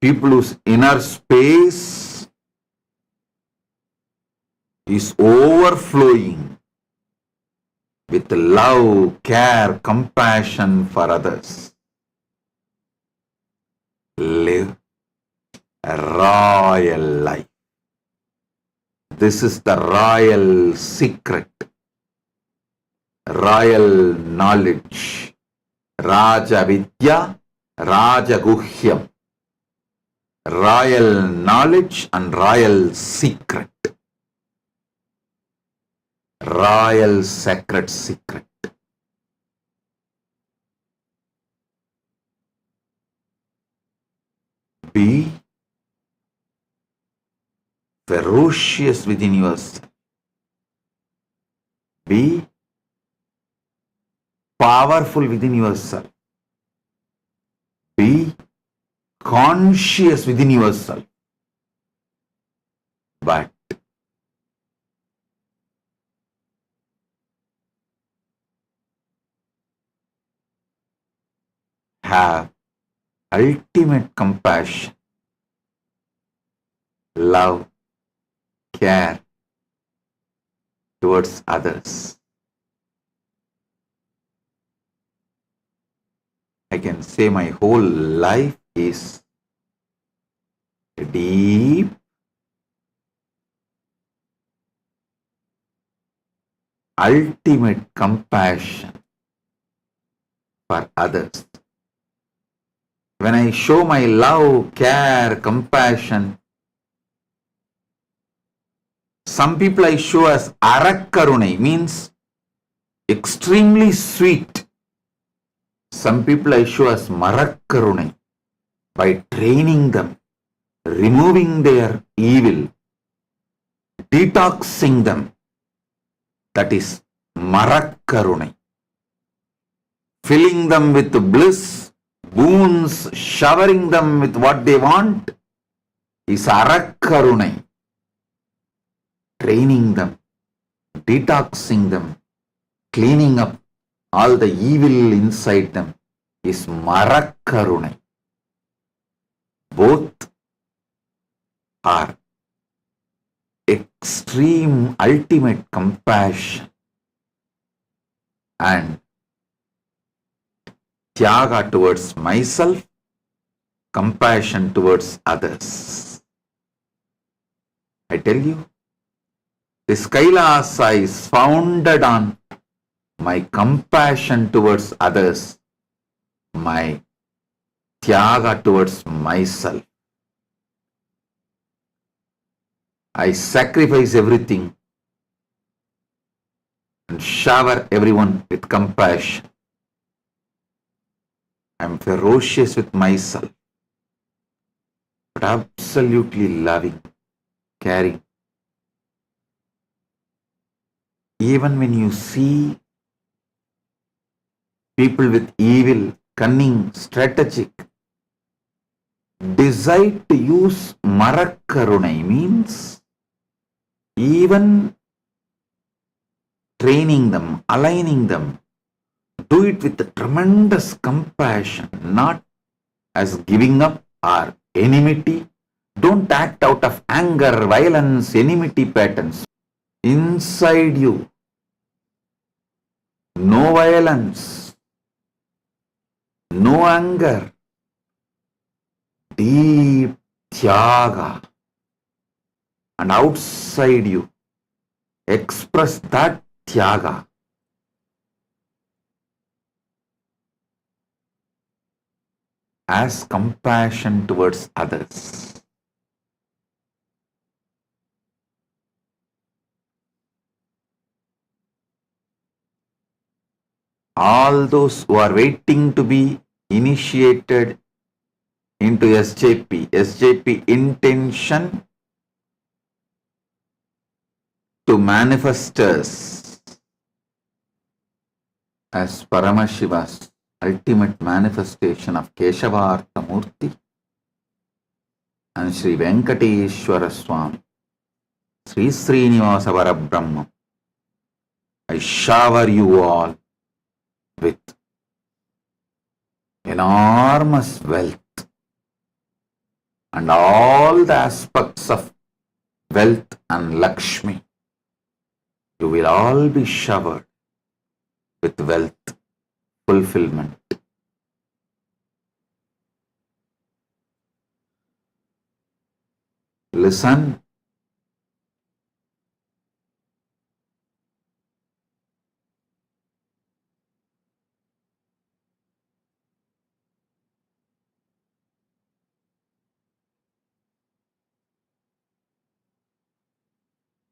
People whose inner space is overflowing with love, care, compassion for others live a royal life. This is the royal secret, royal knowledge, Raja Vidya, Raja Guhyam, royal knowledge and royal secret, royal sacred secret. Be ferocious within yourself. Be powerful within yourself. Be conscious within yourself. But have ultimate compassion, love, care towards others. I can say my whole life is a deep, ultimate compassion for others. When I show my love, care, compassion, some people I show as arakkarunai, means extremely sweet. Some people I show as marakkarunai, by training them, removing their evil, detoxing them. That is marakkarunai. Filling them with bliss, boons, showering them with what they want is arakkarunai. Training them, detoxing them, cleaning up all the evil inside them is marakkarunai. Both are extreme ultimate compassion and tyaga towards myself, compassion towards others. I tell you, this Kailasa is founded on my compassion towards others, my tyaga towards myself. I sacrifice everything and shower everyone with compassion. I am ferocious with myself, but absolutely loving, caring. Even when you see people with evil, cunning, strategic, decide to use marakkarunai, means even training them, aligning them, do it with a tremendous compassion, not as giving up or enmity. Don't act out of anger, violence, enmity patterns. Inside you, no violence, no anger, deep tyaga. And outside you, express that tyaga. as compassion towards others. All those who are waiting to be initiated into SJP intention to manifest us as Paramashiva's ultimate manifestation of Keshavartha Murti and Sri Venkateshwara Swami, Sri Srinivasa Parabrahma. I shower you all with enormous wealth and all the aspects of wealth and Lakshmi. You will all be showered with wealth, fulfillment. Listen.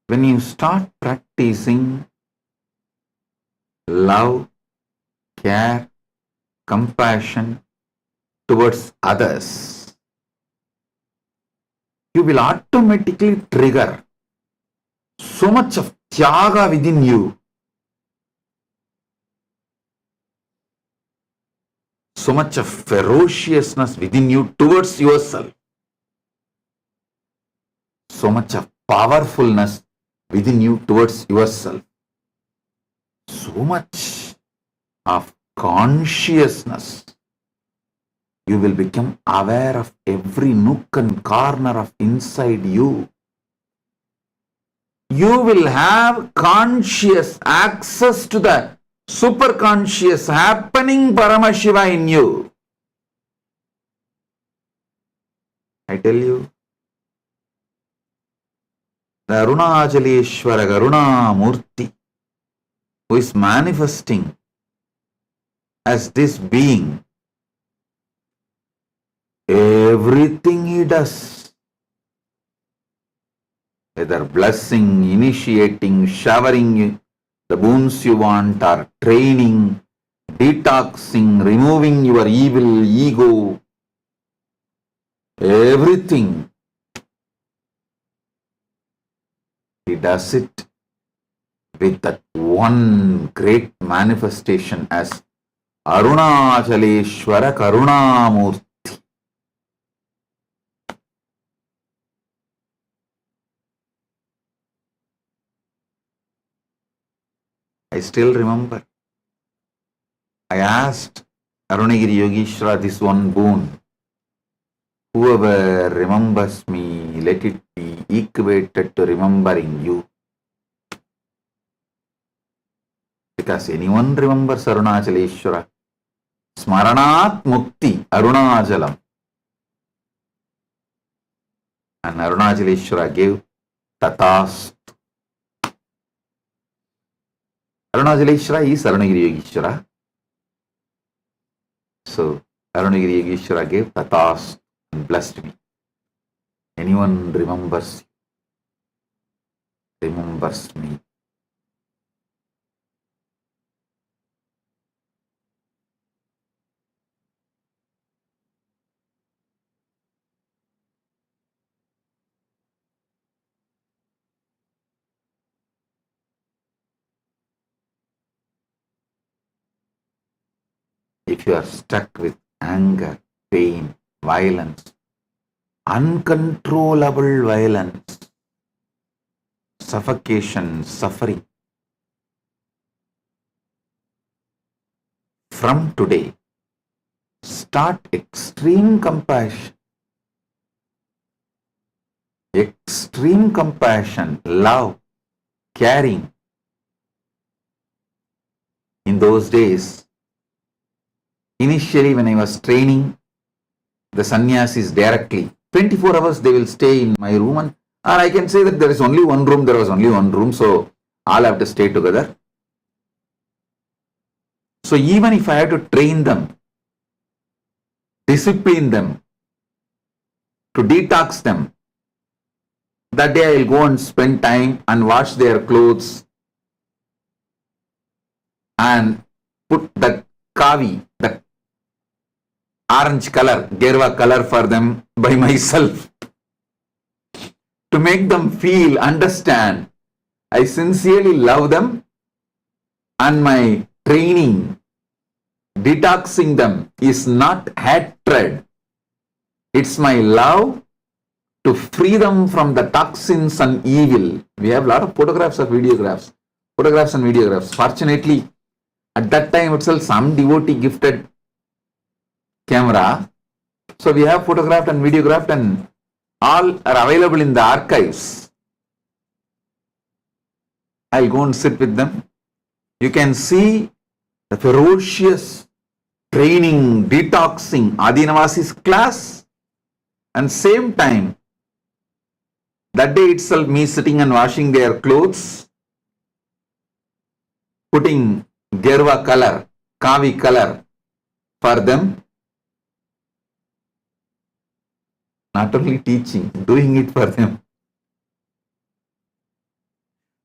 When you start practicing love, care, compassion towards others, you will automatically trigger so much of tyaga within you, so much of ferociousness within you towards yourself, so much of powerfulness within you towards yourself, so much of consciousness. You will become aware of every nook and corner of inside you. You will have conscious access to the superconscious happening Paramashiva in you. I tell you, the Arunachaleshwara Karuna Murti, who is manifesting as this being, everything he does, whether blessing, initiating, showering the boons you want, or training, detoxing, removing your evil ego, everything, he does it with that one great manifestation as Arunachaleshwara Karunamurti. I still remember, I asked Arunagiri Yogeshwara this one boon. Whoever remembers me, let it be equated to remembering you. Because anyone remembers Arunachaleshwara, Smaranat Mukti Arunachalam. And Arunachaleshwara gave Tatast. Arunachaleshwara is Arunagiri Yogeshwara. So Arunagiri Yogeshwara gave Tatast and blessed me. Anyone remembers me. If you are stuck with anger, pain, violence, uncontrollable violence, suffocation, suffering, from today, start extreme compassion, love, caring. In those days, initially when I was training the sannyasis directly, 24 hours they will stay in my room, and I can say that there was only one room, so all have to stay together. So even if I have to train them discipline them, to detox them. That day I will go and spend time and wash their clothes and put the kavi, the orange color, gerva color for them by myself to make them feel, understand. I sincerely love them and my training, detoxing them is not hatred. It's my love to free them from the toxins and evil. We have a lot of photographs and videographs. Fortunately, at that time itself, some devotee gifted camera. So we have photographed and videographed and all are available in the archives. I'll go and sit with them. You can see the ferocious training, detoxing, Adinavasi's class, and same time, that day itself, me sitting and washing their clothes, putting gerva color, kavi color for them. Not only teaching, doing it for them.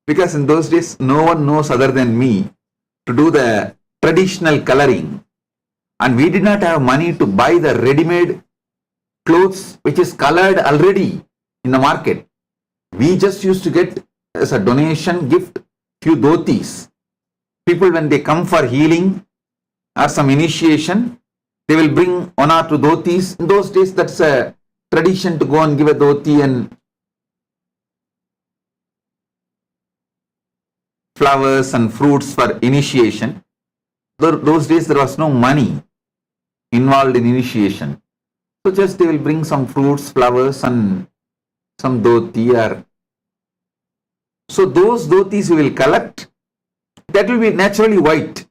Because in those days, no one knows other than me to do the traditional coloring. And we did not have money to buy the ready-made clothes which is colored already in the market. We just used to get as a donation gift few dhotis. People when they come for healing or some initiation, they will bring one or two dhotis. In those days, that's a tradition to go and give a dhoti and flowers and fruits for initiation. Those days there was no money involved in initiation. So just they will bring some fruits, flowers and some dhoti or so those dhotis we will collect. That will be naturally white.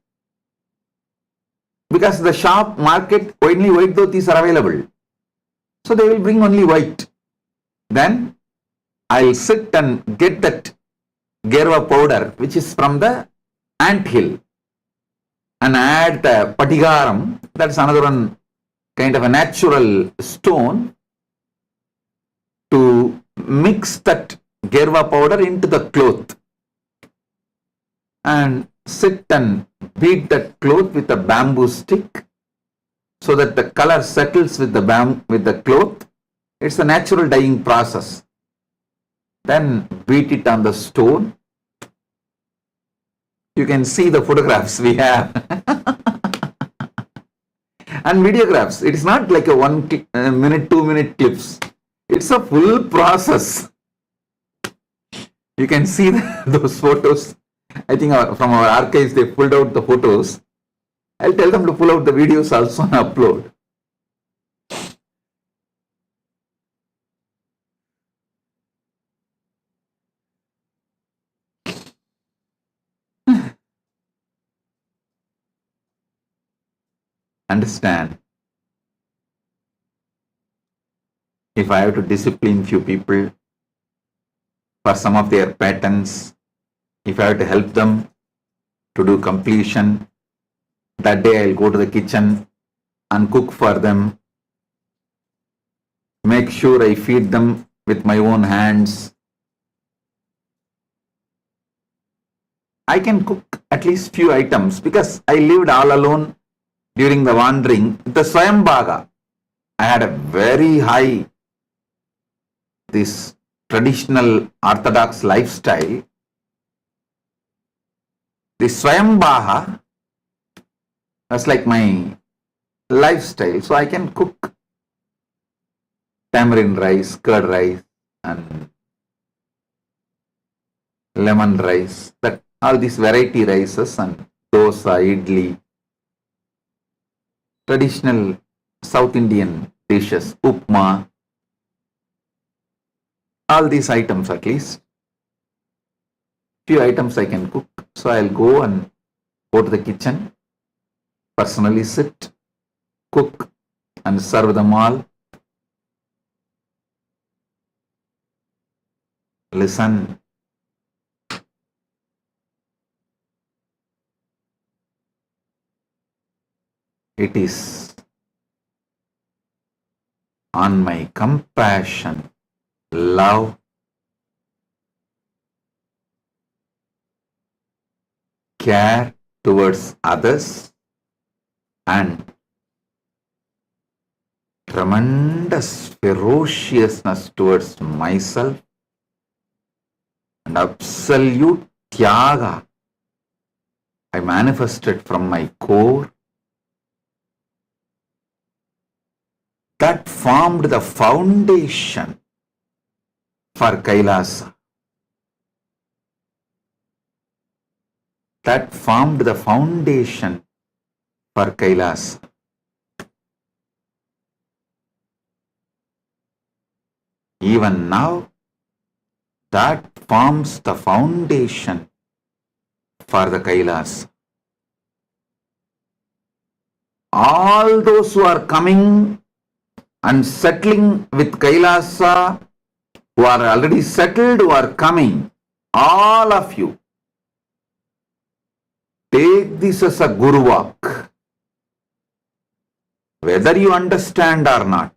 Because the shop market only white dhotis are available. So they will bring only white. Then I'll sit and get that gerva powder which is from the ant hill and add the patigaram, that's another one kind of a natural stone, to mix that gerva powder into the cloth and sit and beat that cloth with a bamboo stick so that the color settles with the cloth. It's a natural dyeing process. Then beat it on the stone. You can see the photographs we have. And videographs. It is not like a 1 minute, 2 minute clips. It's a full process. You can see those photos. I think from our archives they pulled out the photos. I'll tell them to pull out the videos also and upload. Understand, if I have to discipline few people for some of their patterns, if I have to help them to do completion, that day I'll go to the kitchen and cook for them, make sure I feed them with my own hands. I can cook at least few items because I lived all alone during the wandering. The Swayambhaga, I had a very high, this traditional orthodox lifestyle. The Swayambhaga was like my lifestyle. So I can cook tamarind rice, curd rice and lemon rice, that all these variety rices and dosa, idli, traditional South Indian dishes, upma, all these items at least. Few items I can cook. So I'll go to the kitchen, personally sit, cook and serve them all. Listen. It is on my compassion, love, care towards others, and tremendous ferociousness towards myself, and absolute tyaga I manifested from my core. That formed the foundation for Kailasa. That formed the foundation for Kailasa. Even now, that forms the foundation for the Kailasa. All those who are coming and settling with Kailasa, who are already settled, who are coming, all of you, take this as a Guru walk. Whether you understand or not,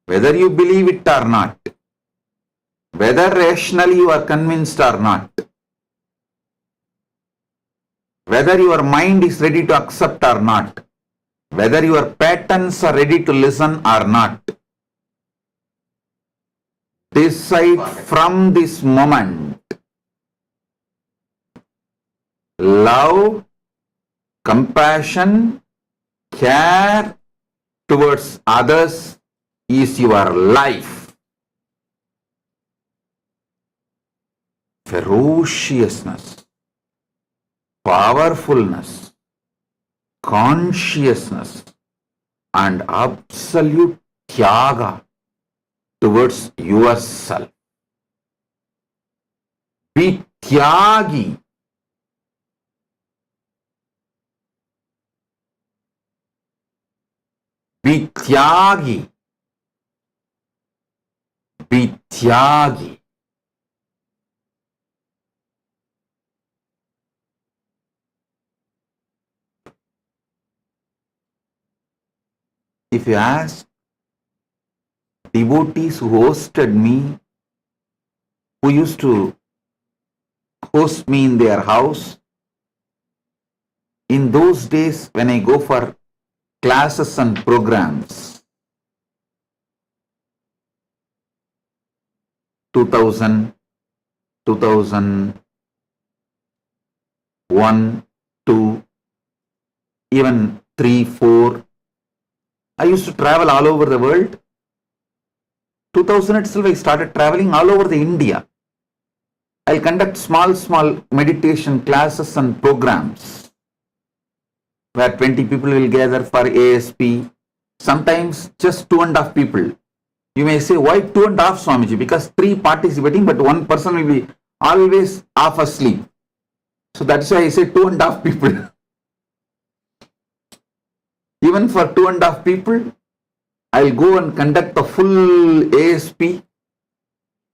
whether you believe it or not, whether rationally you are convinced or not, whether your mind is ready to accept or not, whether your patterns are ready to listen or not, decide from this moment. Love, compassion, care towards others is your life. Ferociousness, powerfulness, consciousness, and absolute tyaga towards yourself. Be tyagi. Be tyagi. Be tyagi. If you ask devotees who hosted me, who used to host me in their house, in those days when I go for classes and programs, 2000, 2001, 2, even 3, 4, I used to travel all over the world. 2000 itself, I started traveling all over the India. I'll conduct small meditation classes and programs where 20 people will gather for ASP. Sometimes just 2.5 people. You may say, why 2.5, Swamiji? Because 3 participating, but 1 person will be always half asleep. So that's why I say 2.5 people. Even for 2.5 people, I'll go and conduct the full ASP.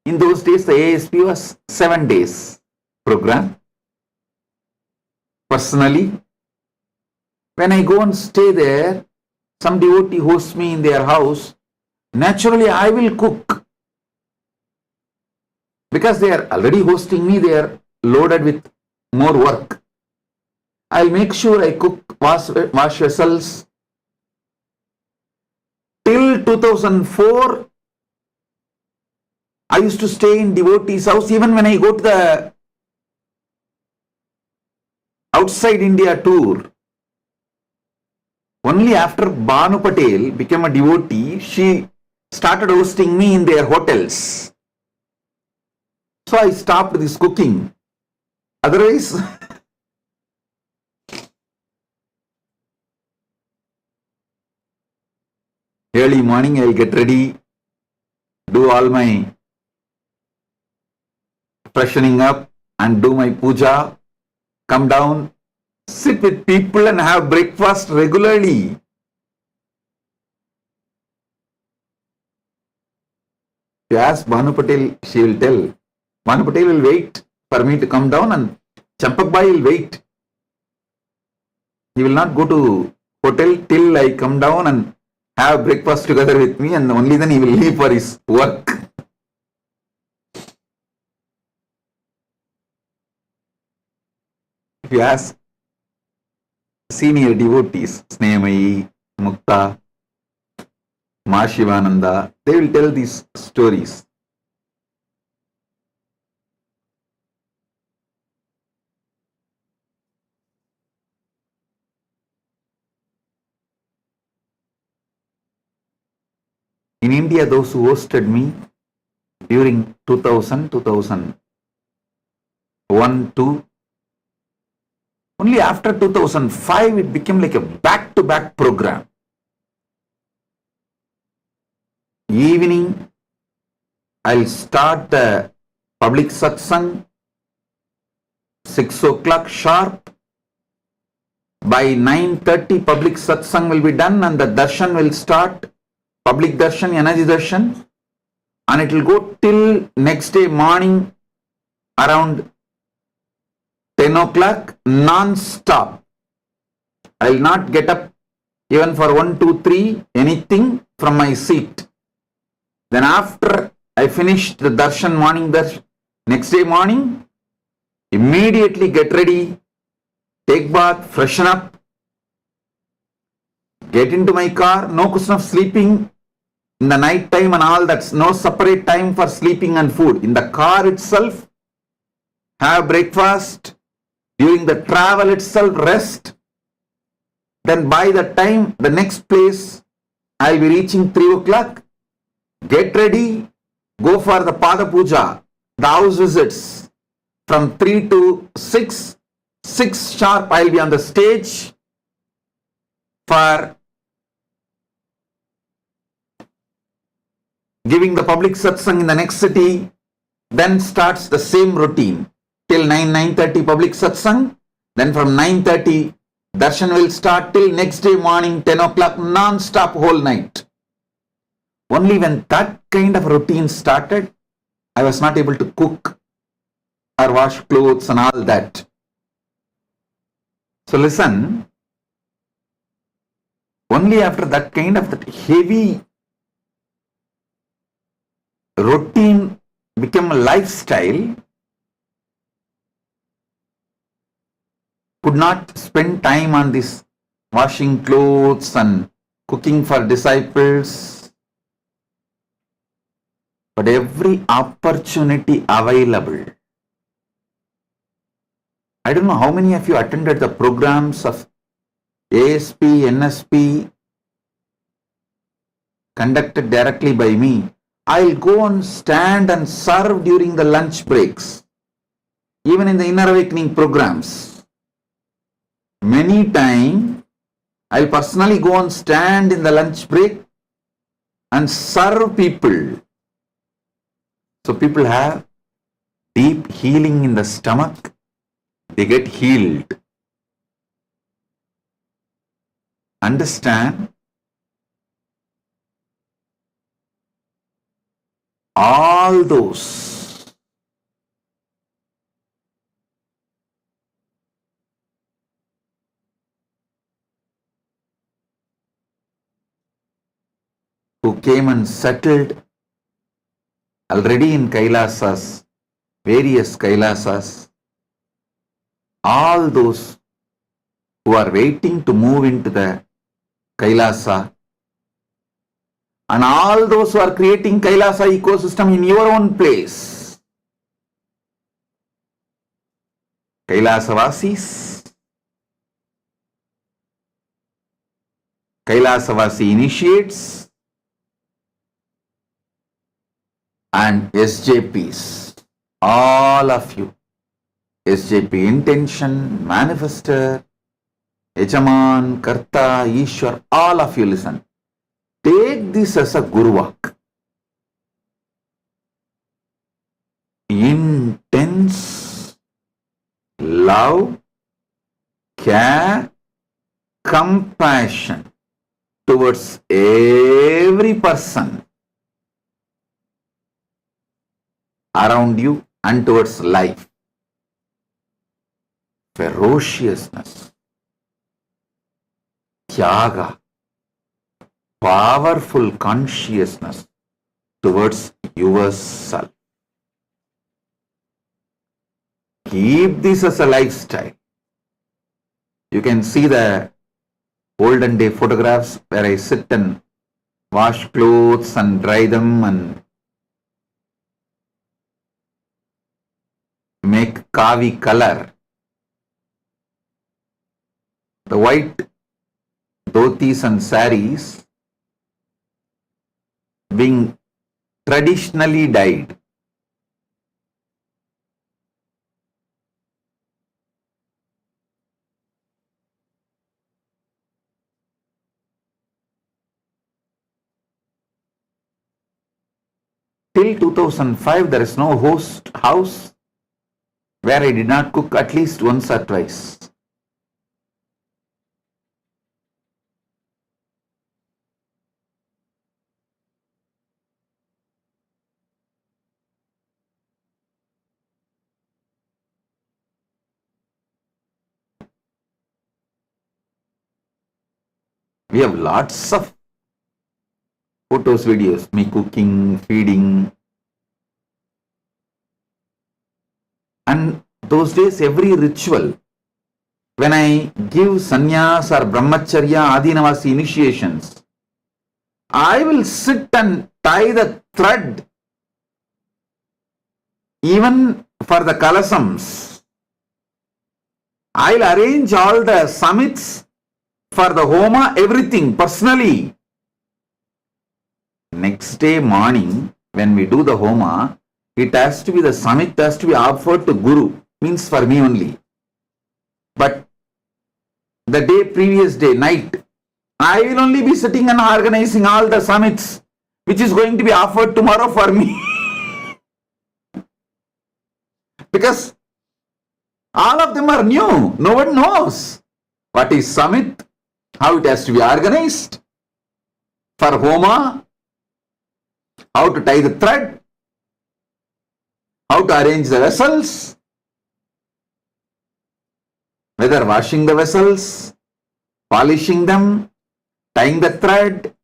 In those days, the ASP was 7 days program. Personally, when I go and stay there, some devotee hosts me in their house, naturally I will cook. Because they are already hosting me, they are loaded with more work. I'll make sure I cook, wash vessels. Till 2004, I used to stay in devotees' house. Even when I go to the outside India tour, only after Banu Patel became a devotee, she started hosting me in their hotels. So I stopped this cooking. Otherwise, early morning I'll get ready, do all my freshening up and do my puja, come down, sit with people and have breakfast regularly. If you ask Banu Patel, she will tell. Banu Patel will wait for me to come down and Champak Bhai will wait. He will not go to hotel till I come down and have breakfast together with me, and only then he will leave for his work. If you ask senior devotees, Snehamayi, Mukta, Ma Shivananda, they will tell these stories. In India, those who hosted me during 2000, 2001, 2, only after 2005 it became like a back-to-back program. Evening, I'll start the public satsang, 6 o'clock sharp. By 9:30 public satsang will be done and the darshan will start. Public darshan, energy darshan, and it will go till next day morning around 10 o'clock non-stop. I will not get up even for 1, 2, 3, anything from my seat. Then after I finish the darshan, morning darshan, next day morning, immediately get ready, take bath, freshen up, get into my car, no question of sleeping in the night time and all, that's no separate time for sleeping and food. In the car itself, have breakfast, during the travel itself, rest. Then by the time the next place, I'll be reaching 3 o'clock, get ready, go for the Pada Puja, the house visits, from 3 to 6, 6 sharp, I'll be on the stage for giving the public satsang in the next city. Then starts the same routine till 9:30 public satsang. Then from 9:30 darshan will start till next day morning 10 o'clock non-stop whole night. Only when that kind of routine started, I was not able to cook or wash clothes and all that. So listen, only after that kind of that heavy routine became a lifestyle, could not spend time on this washing clothes and cooking for disciples, but every opportunity available. I don't know how many of you attended the programs of ASP, NSP conducted directly by me. I'll go and stand and serve during the lunch breaks, even in the inner awakening programs. Many times, I'll personally go and stand in the lunch break and serve people. So people have deep healing in the stomach, they get healed. Understand? All those who came and settled already in Kailasas, various Kailasas, all those who are waiting to move into the Kailasa, and all those who are creating Kailasa ecosystem in your own place. Kailasavasis, Kailasavasi initiates, and SJPs, all of you, SJP intention, manifester, Yajaman, Karta, Ishwar, all of you listen. Take this as a Guruvak. Intense love, care, compassion towards every person around you and towards life. Ferociousness, Tyaga, powerful consciousness towards yourself. Keep this as a lifestyle. You can see the olden day photographs where I sit and wash clothes and dry them and make kavi color. The white dhotis and saris being traditionally dyed. Till 2005, there is no house where I did not cook at least once or twice. We have lots of photos, videos, me cooking, feeding. And those days, every ritual, when I give sannyas or brahmacharya, adinavasi initiations, I will sit and tie the thread. Even for the kalasams, I'll arrange all the summits for the homa, everything personally. Next day morning, when we do the homa, it has to be the summit has to be offered to Guru, means for me only. But the day, previous day, night, I will only be sitting and organizing all the summits, which is going to be offered tomorrow for me. Because all of them are new. No one knows what is summit, how it has to be organized for homa, how to tie the thread, how to arrange the vessels, whether washing the vessels, polishing them, tying the thread.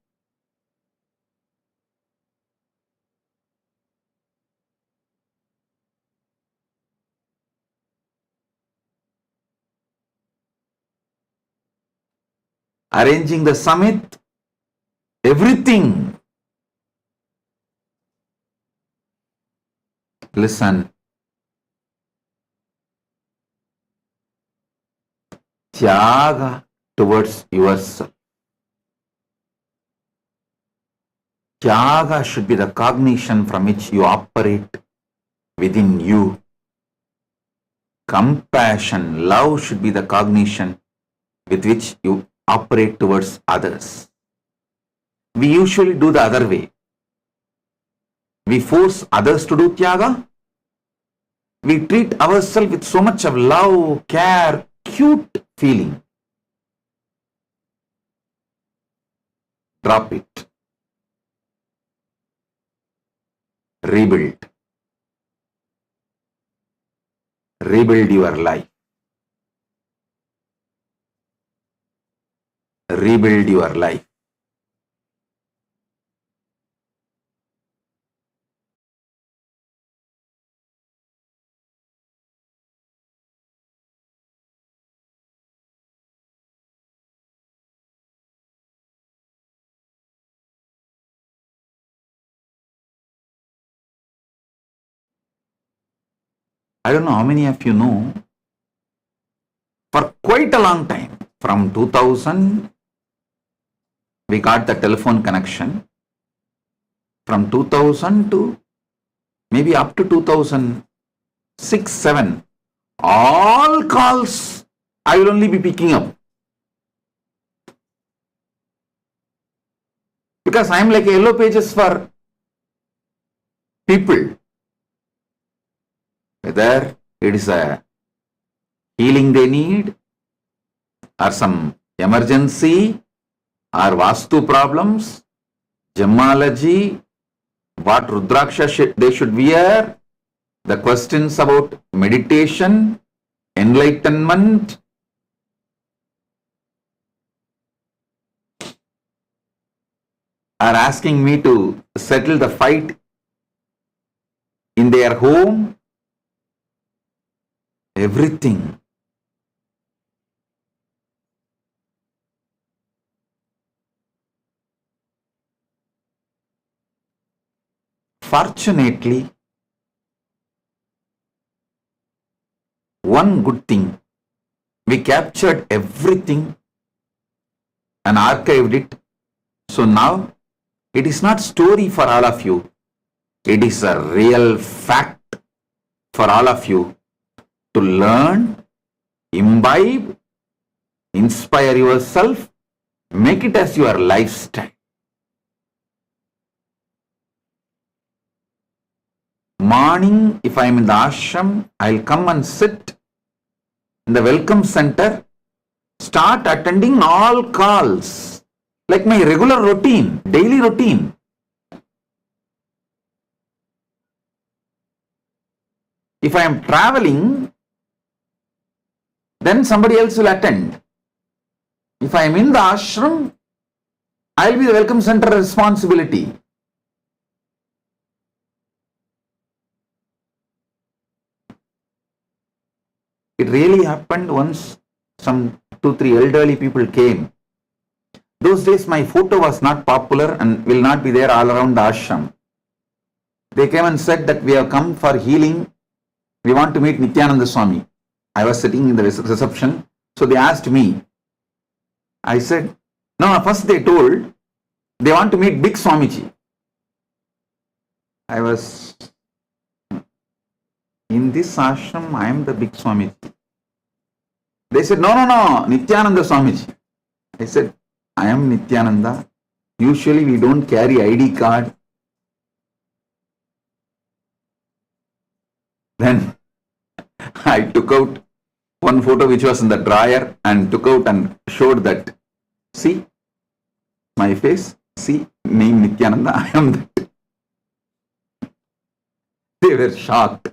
Arranging the summit, everything. Listen. Tyaga towards yourself. Tyaga should be the cognition from which you operate within you. Compassion, love should be the cognition with which you operate towards others. We usually do the other way. We force others to do tyaga. We treat ourselves with so much of love, care, cute feeling. Drop it. Rebuild. Rebuild your life. Rebuild your life. I don't know how many of you know, for quite a long time, from 2000, we got the telephone connection. From 2000 to maybe up to 2006-07, all calls I will only be picking up. Because I am like a yellow pages for people. Whether it is a healing they need, or some emergency, or vastu problems, gemology, what rudraksha they should wear, the questions about meditation, enlightenment. are asking me to settle the fight in their home. Everything. Fortunately, one good thing, we captured everything and archived it. So now it is not story for all of you. It is a real fact for all of you to learn, imbibe, inspire yourself, make it as your lifestyle. Morning, if I am in the ashram, I'll come and sit in the welcome center, start attending all calls, like my regular routine, daily routine. If I am traveling, then somebody else will attend. If I am in the ashram, I'll be the welcome center responsibility. It really happened once. Some 2-3 elderly people came. Those days my photo was not popular and will not be there all around the ashram. They came and said that we have come for healing. We want to meet Nityananda Swami. I was sitting in the reception. So they asked me. I said, no, first they told they want to meet Big Swamiji. I was, in this ashram, I am the Big Swamiji. They said, no, Nityananda Swamiji. I said, I am Nityananda. Usually we don't carry ID card. Then I took out one photo which was in the drawer and took out and showed that. See my face, see name Nityananda, I am that. They were shocked.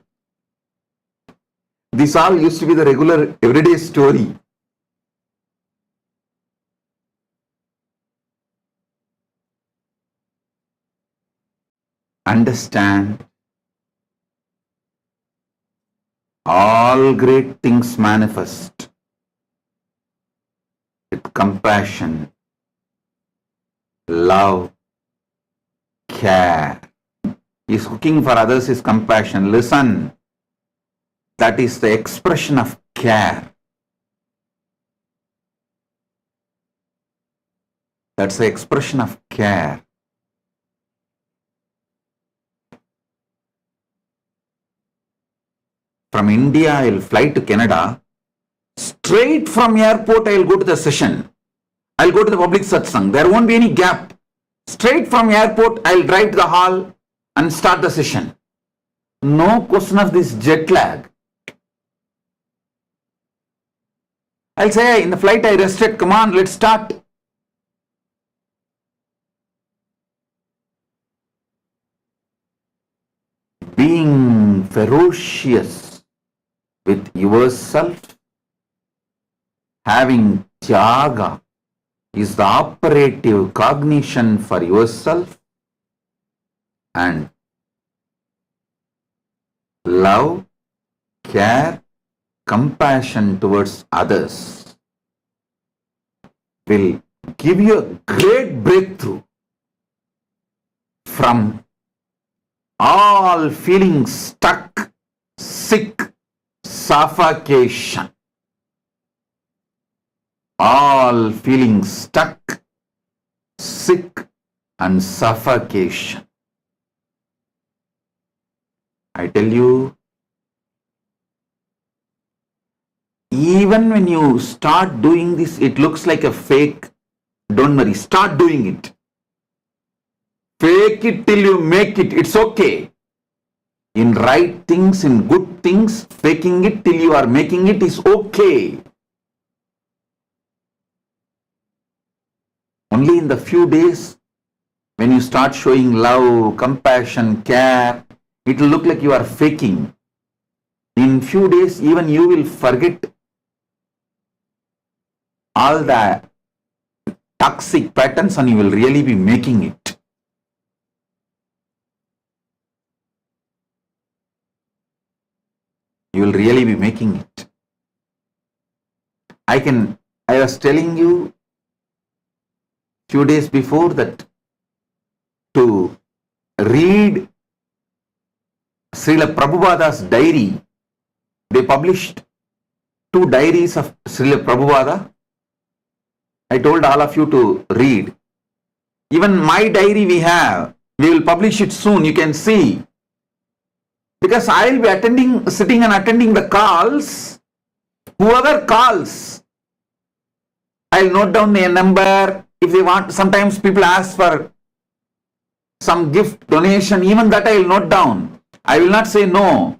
This all used to be the regular everyday story. Understand, all great things manifest with compassion, love, care. Is cooking for others is compassion. Listen, that is the expression of care. That's the expression of care. From India, I'll fly to Canada. Straight from airport, I'll go to the session. I'll go to the public satsang. There won't be any gap. Straight from airport, I'll drive to the hall and start the session. No question of this jet lag. I'll say, hey, in the flight I rested. Come on, let's start. Being ferocious with yourself, having tyaga, is the operative cognition for yourself, and love, care, compassion towards others will give you a great breakthrough from all feeling stuck, sick, suffocation. All feeling stuck, sick, and suffocation. I tell you, even when you start doing this, it looks like a fake. Don't worry, start doing it. Fake it till you make it. It's okay. In right things, in good things, faking it till you are making it is okay. Only in the few days, when you start showing love, compassion, care, it will look like you are faking. In few days, even you will forget all the toxic patterns and you will really be making it. you will really be making it. I was telling you few days before that to read Srila Prabhupada's diary. They published 2 diaries of Srila Prabhupada. I told all of you to read. Even my diary we will publish it soon, you can see. Because I will be sitting and attending the calls. Whoever calls, I will note down their number. If they want, sometimes people ask for some gift, donation, even that I will note down. I will not say no.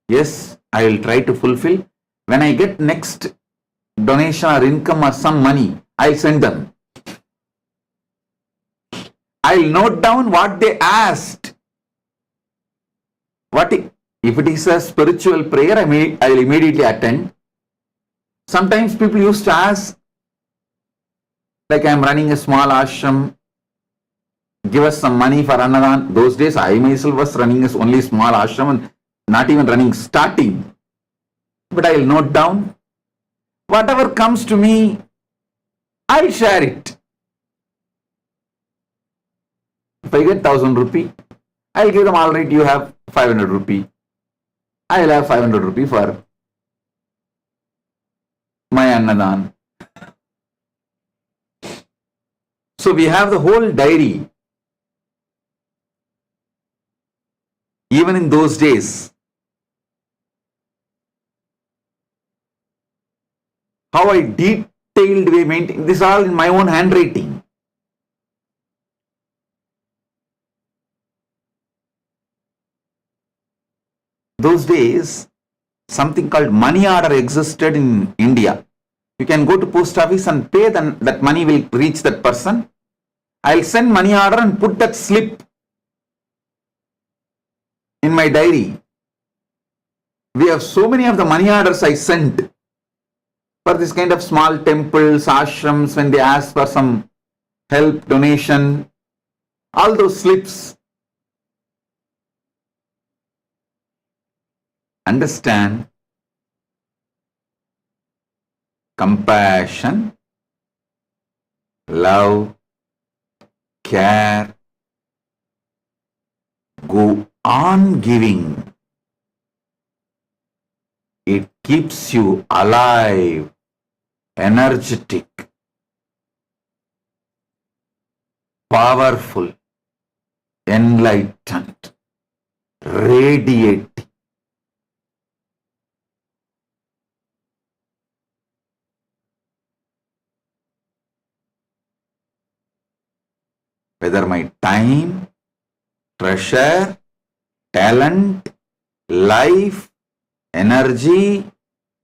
Yes, I will try to fulfill. When I get next donation or income or some money, I will send them. I will note down what they asked. If it is a spiritual prayer, I will immediately attend. Sometimes people used to ask, like I am running a small ashram, give us some money for Annadan. Those days I myself was running only small ashram and not even running starting. But I will note down. Whatever comes to me, I will share it. If I get 1,000 rupee, I will give them, all right, you have 500 rupee. I will have 500 rupee for my Annadan. So we have the whole diary. Even in those days, how I detailed way maintain this all in my own handwriting. Those days, something called money order existed in India. You can go to post office and pay, then that money will reach that person. I'll send money order and put that slip in my diary. We have so many of the money orders I sent for this kind of small temples, ashrams, when they ask for some help, donation, all those slips. Understand, compassion, love, care, go on giving. It keeps you alive, energetic, powerful, enlightened, radiating. Whether my time, treasure, talent, life, energy,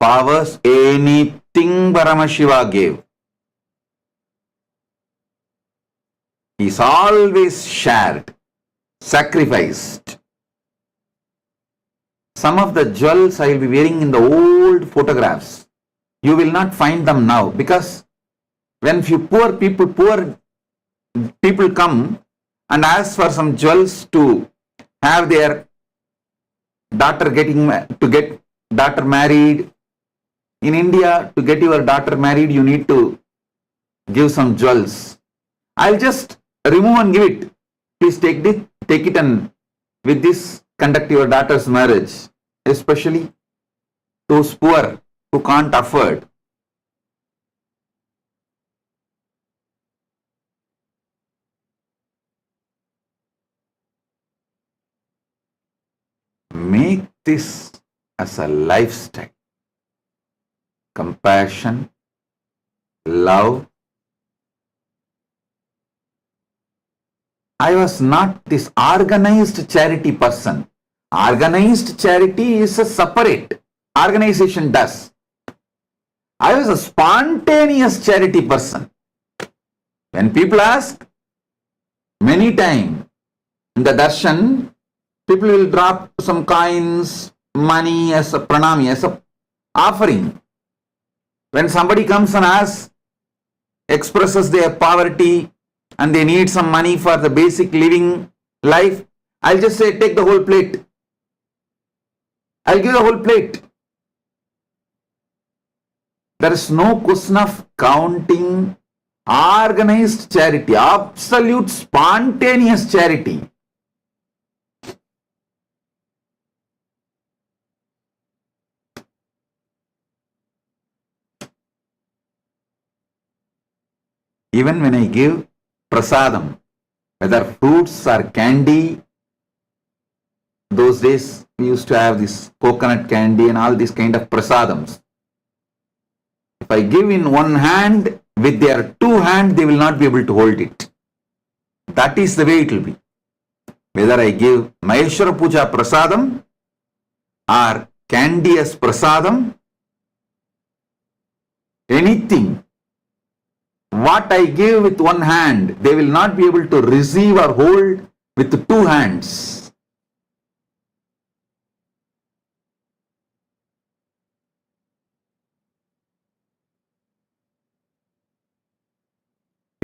powers, anything Paramasiva gave, is always shared, sacrificed. Some of the jewels I will be wearing in the old photographs, you will not find them now, because when few poor people come and ask for some jewels to have their daughter get daughter married. In India, to get your daughter married, you need to give some jewels. I'll just remove and give it. Please take it and with this conduct your daughter's marriage. Especially those poor who can't afford. Make this as a lifestyle. Compassion, love. I was not this organized charity person. Organized charity is a separate organization does. I was a spontaneous charity person. When people ask, many times in the darshan, people will drop some coins, money as a pranami, as a offering. When somebody comes and asks, expresses their poverty and they need some money for the basic living life, I'll just say, take the whole plate. I'll give the whole plate. There is no question of counting. Organized charity, absolute spontaneous charity. Even when I give prasadam, whether fruits or candy, those days we used to have this coconut candy and all these kind of prasadams. If I give in one hand, with their two hands, they will not be able to hold it. That is the way it will be. Whether I give Maheshwara Puja prasadam or candy as prasadam, anything, what I give with one hand, they will not be able to receive or hold with two hands.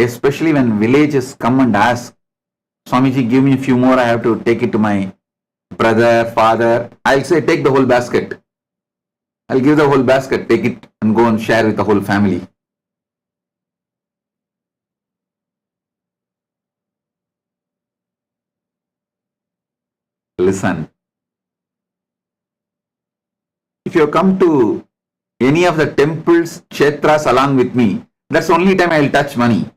Especially when villages come and ask, Swamiji, give me a few more, I have to take it to my brother, father. I'll say, take the whole basket. I'll give the whole basket, take it and go and share with the whole family. Listen. If you come to any of the temples, kshetras along with me, that's the only time I'll touch money.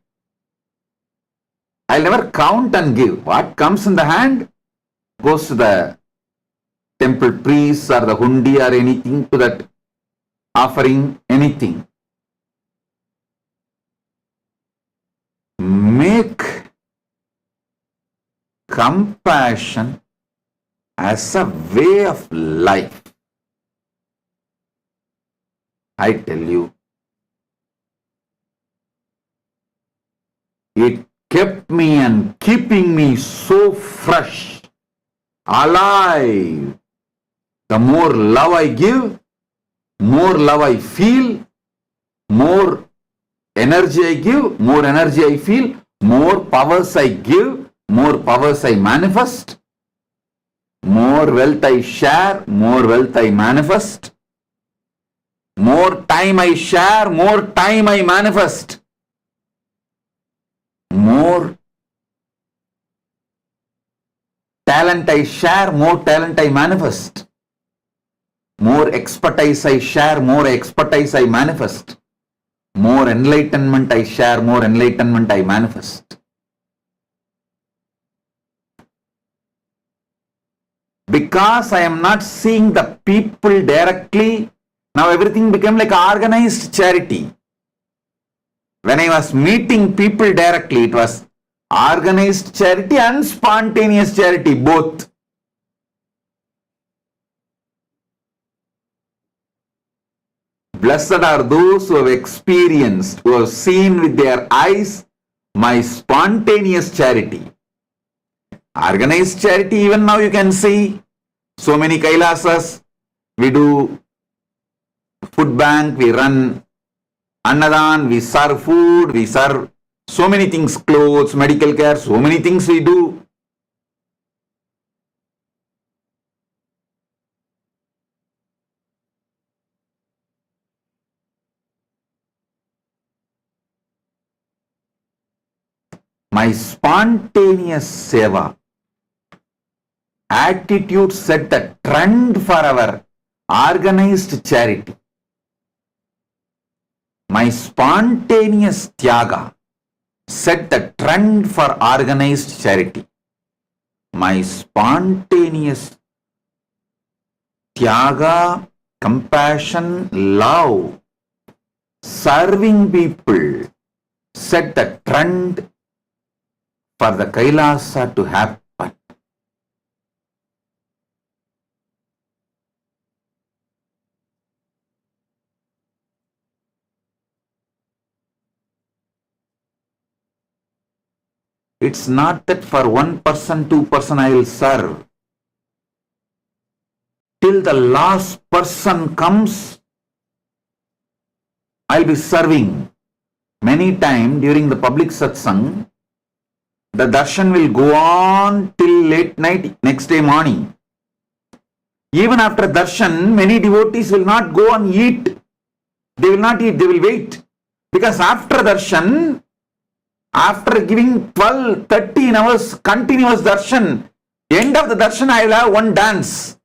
I'll never count and give. What comes in the hand goes to the temple priests or the hundi or anything, to that offering, anything. Make compassion as a way of life. I tell you, it kept me and keeping me so fresh, alive. The more love I give, more love I feel, more energy I give, more energy I feel, more powers I give, more powers I manifest, more wealth I share, more wealth I manifest, more time I share, more time I manifest. More talent I share, more talent I manifest. More expertise I share, more expertise I manifest. More enlightenment I share, more enlightenment I manifest. Because I am not seeing the people directly, now everything became like organized charity. When I was meeting people directly, it was organized charity and spontaneous charity, both. Blessed are those who have experienced, who have seen with their eyes my spontaneous charity. Organized charity, even now you can see so many Kailasas. We do food bank, we run Annadan, we serve food, we serve so many things, clothes, medical care, so many things we do. My spontaneous seva attitude set the trend for our organized charity. My spontaneous tyaga set the trend for organized charity. My spontaneous tyaga, compassion, love, serving people set the trend for the Kailasa to happen. It's not that for 1%, 2% I will serve. Till the last person comes, I'll be serving. Many times during the public satsang, the darshan will go on till late night, next day morning. Even after darshan, many devotees will not go and eat. They will not eat, they will wait. Because after darshan, after giving 12, 13 hours continuous darshan, end of the darshan, I will have one dance.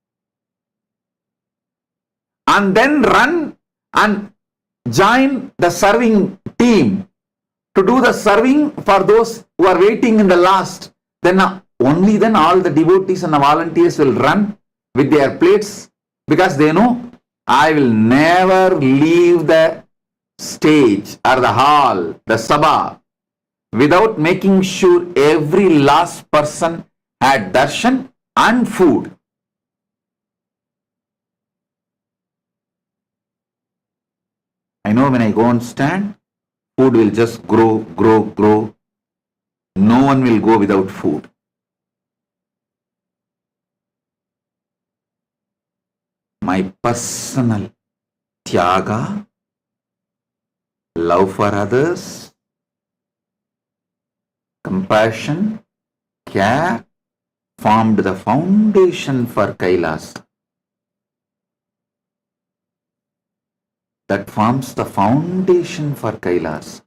And then run and join the serving team to do the serving for those who are waiting in the last. Then only then all the devotees and the volunteers will run with their plates, because they know I will never leave the stage or the hall, the sabha, without making sure every last person had darshan and food. I know when I go and stand, food will just grow, grow, grow. No one will go without food. My personal tyaga, love for others, compassion, care formed the foundation for Kailasa. That forms the foundation for Kailasa.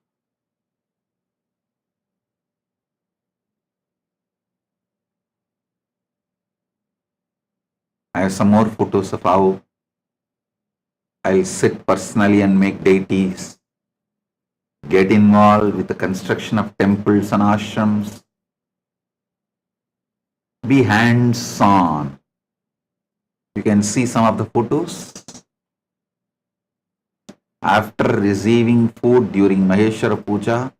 I have some more photos of how I'll sit personally and make deities, get involved with the construction of temples and ashrams, be hands-on. You can see some of the photos. After receiving food during Maheshwara Puja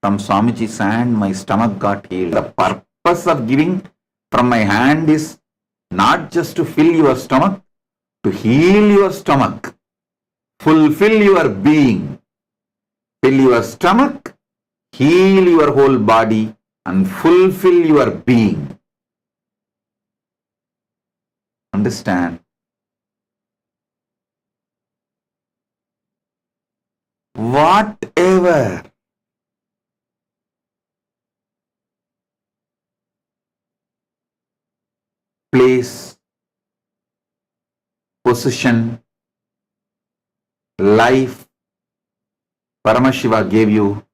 from Swamiji's hand, my stomach got healed. The purpose of giving from my hand is not just to fill your stomach, to heal your stomach, fulfill your being, fill your stomach, heal your whole body, and fulfill your being. Understand? Whatever place, position, life Paramashiva gave you,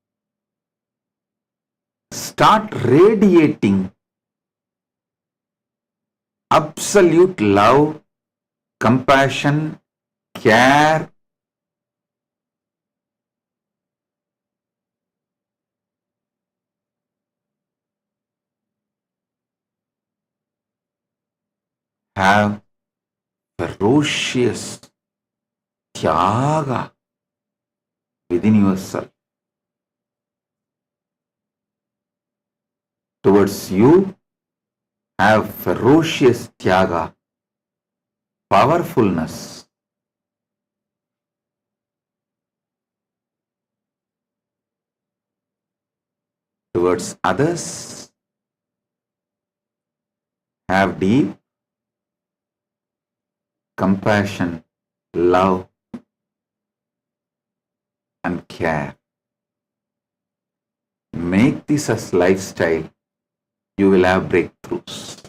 start radiating absolute love, compassion, care, have ferocious tyaga within yourself. Towards you, have ferocious tyaga, powerfulness. Towards others, have deep compassion, love, and care. Make this as lifestyle. You will have breakthroughs.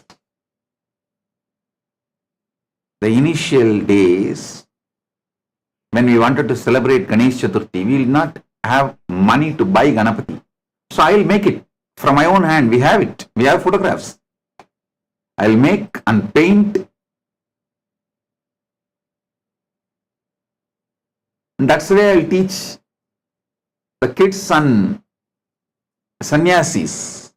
The initial days, when we wanted to celebrate Ganesh Chaturthi, we will not have money to buy Ganapati. So I will make it from my own hand. We have it. We have photographs. I will make and paint. And that's the way I will teach the kids and sannyasis.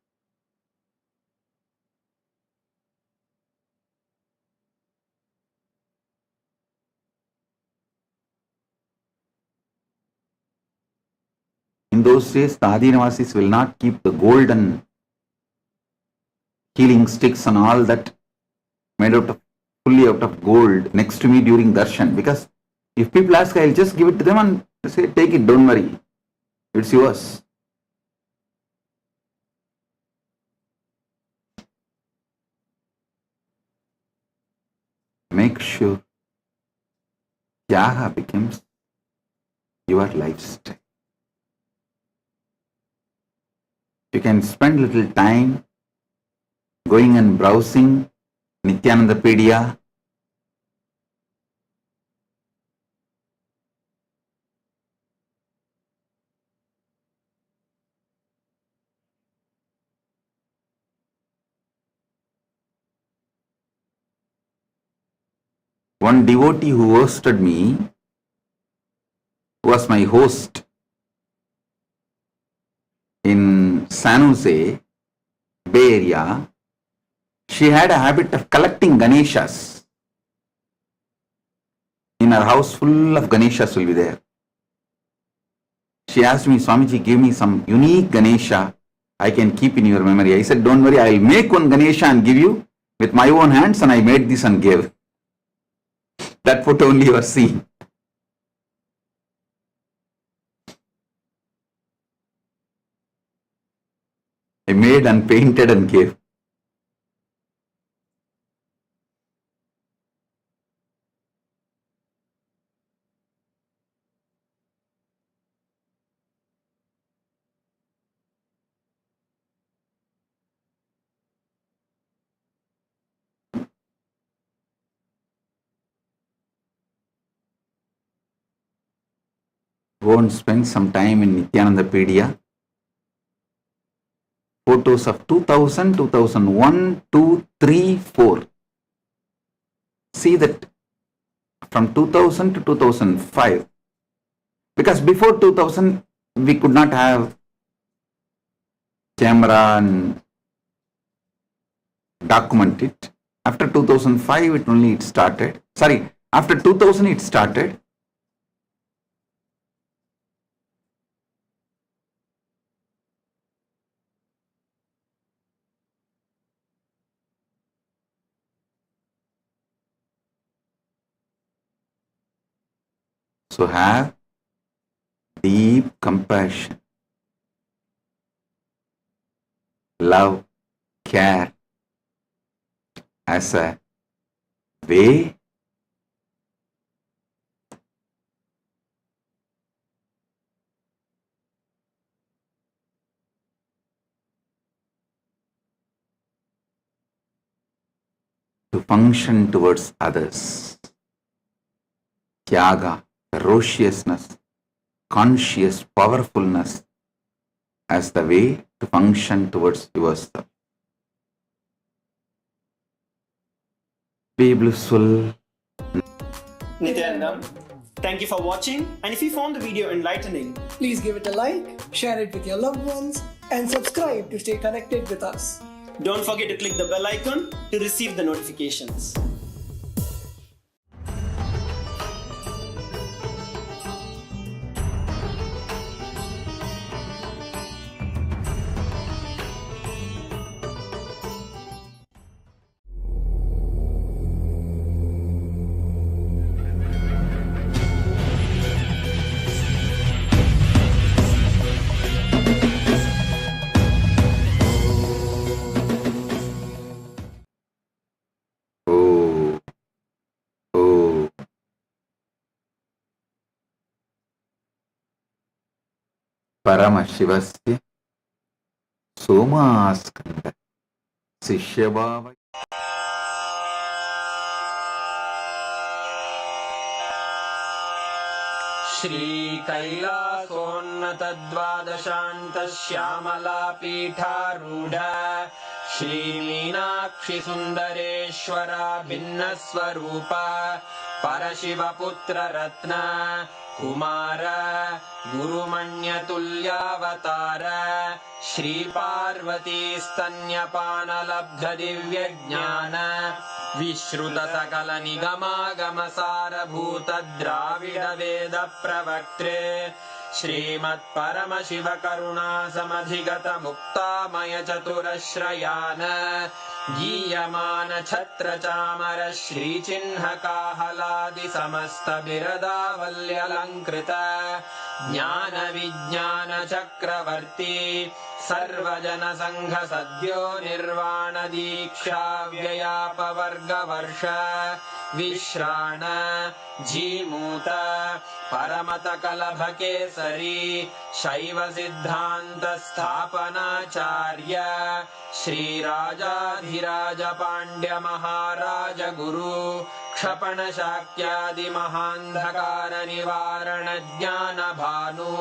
In those days, the Adinavasis will not keep the golden healing sticks and all that made fully out of gold next to me during darshan, because if people ask, I'll just give it to them and say, take it, don't worry, it's yours. Make sure Tyaga becomes your lifestyle. You can spend little time going and browsing Nityanandapedia, One devotee who hosted me, who was my host in San Jose, Bay Area, she had a habit of collecting Ganeshas. In her house, full of Ganeshas will be there. She asked me, Swamiji, give me some unique Ganesha I can keep in your memory. I said, don't worry, I will make one Ganesha and give you with my own hands, and I made this and gave. That photo only you are seeing. I made and painted and gave. Go and spend some time in Nityanandapedia. Photos of 2000, 2001, 2, 3, 4. See that from 2000 to 2005. Because before 2000, we could not have camera and document it. After 2005, it started. Sorry, after 2000, it started. So have deep compassion, love, care as a way to function towards others. Tyaga, ferociousness, conscious powerfulness as the way to function towards yourself. Be blissful. Nityanandam, thank you for watching, and if you found the video enlightening, Please give it a like, share it with your loved ones, and subscribe to stay connected with us. don't forget to click the bell icon to receive the notifications. परमशिवस्य सोमास्कन्द शिष्यभाव श्रीकैलासोन्नतद्वादशान्तश्यामलापीठारूढ श्रीमीनाक्षिसुन्दरेश्वरा भिन्नस्वरूप परशिवपुत्ररत्न Kumar गुरुमण्यतुल्यावतार श्रीपार्वतीस्तन्यपानलब्धदिव्यज्ञान विश्रुतसकलनिगमागमसारभूतद्राविडवेदप्रवक्त्रे श्रीमत्परमशिवकरुणासमधिगतमुक्तामयचतुरश्रयान् गीयमानछत्रचामर श्रीचिह्नकाहलादिसमस्तबिरदावल्यलङ्कृत ज्ञानविज्ञानचक्रवर्ती सर्वजनसङ्घसद्यो निर्वाणदीक्षाव्ययापवर्गवर्ष विश्राण Jimuta परमतकलभकेसरी शैवसिद्धान्तस्थापनाचार्य श्रीराजाधिराजपाण्ड्यमहाराज गुरु क्षपणशाक्यादिमहान्धकारनिवारणज्ञानभानु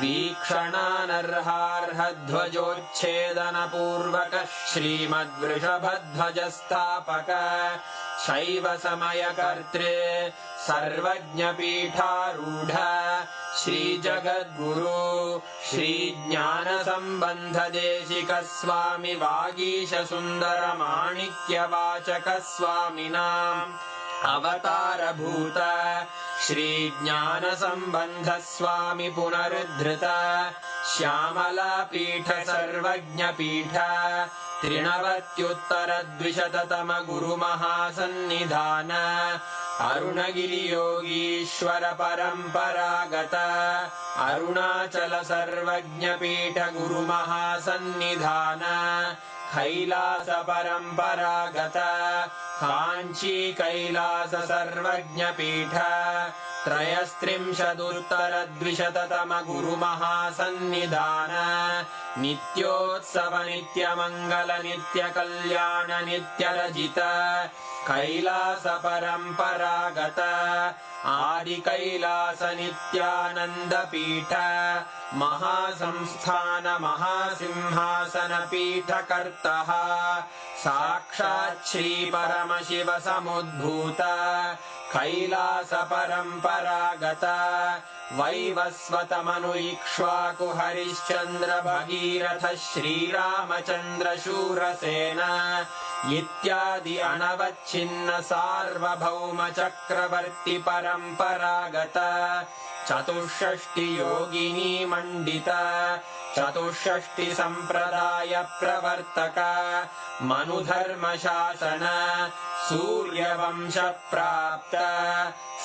वीक्षणानर्हार्हध्वजोच्छेदनपूर्वक श्रीमद्वृषभध्वजस्थापक शैव समयकर्तृ सर्वज्ञपीठारूढ श्रीजगद्गुरु श्रीज्ञानसम्बन्धदेशिकस्वामि वागीशसुन्दरमाणिक्यवाचकस्वामिनाम् अवतारभूत श्रीज्ञानसम्बन्धस्वामि पुनरुद्धृत श्यामलापीठ सर्वज्ञपीठ त्रिनवत्युत्तरद्विशततम गुरुमहासन्निधान अरुणगिरियोगीश्वर परम्परागत अरुणाचल सर्वज्ञपीठ गुरुमहासन्निधान कैलास परम्परागत काञ्ची कैलास सर्वज्ञपीठ त्रयस्त्रिंशदुत्तरद्विशततम गुरुमहासन्निधान नित्योत्सव नित्यमङ्गल नित्यकल्याण नित्यरजित कैलास परम्परागत आदिकैलास नित्यानन्दपीठ महासंस्थान महासिंहासन पीठकर्तः साक्षात् श्री परमशिव समुद्भूत कैलास परम्परागत वैवस्वतमनु इक्ष्वाकु हरिश्चन्द्र भगीरथ श्रीरामचन्द्र शूरसेन इत्यादि अनवच्छिन्न सार्वभौम चक्रवर्ति परम्परागत चतुष्षष्टि योगिनी मण्डित चतुष्षष्टि सम्प्रदाय प्रवर्तक मनुधर्म शासन सूर्यवंश प्राप्त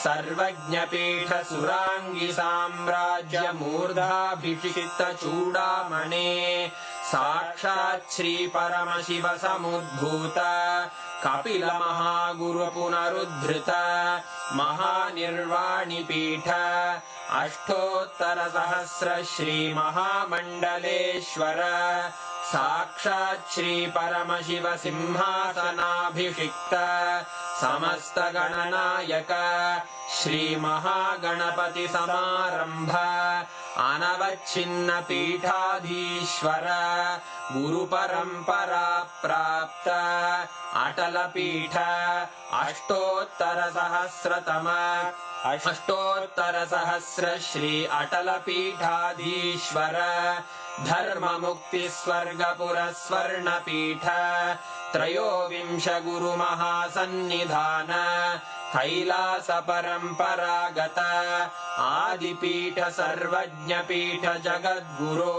सर्वज्ञपीठ सुराङ्गी साम्राज्य मूर्धाभिषिक्त चूडामणे साक्षात् श्री परमशिव समुद्भूत कपिल महागुरु पुनरुद्धृत महानिर्वाणिपीठ अष्टोत्तर सहस्र श्री महामण्डलेश्वर साक्षात् श्री परमशिव सिंहासनाभिषिक्त समस्त गणनायक श्री महागणपति समारंभ अनवच्छिन्न पीठाधीश्वर गुरु परंपरा प्राप्त अटल पीठ अष्टोत्तर सहस्र श्री अटल पीठाधीश्वर धर्म मुक्ति स्वर्गपुर स्वर्ण पीठ त्रयोविंश गुरु महासन्निधान कैलास परम्परागत आदिपीठ सर्वज्ञपीठ जगद्गुरो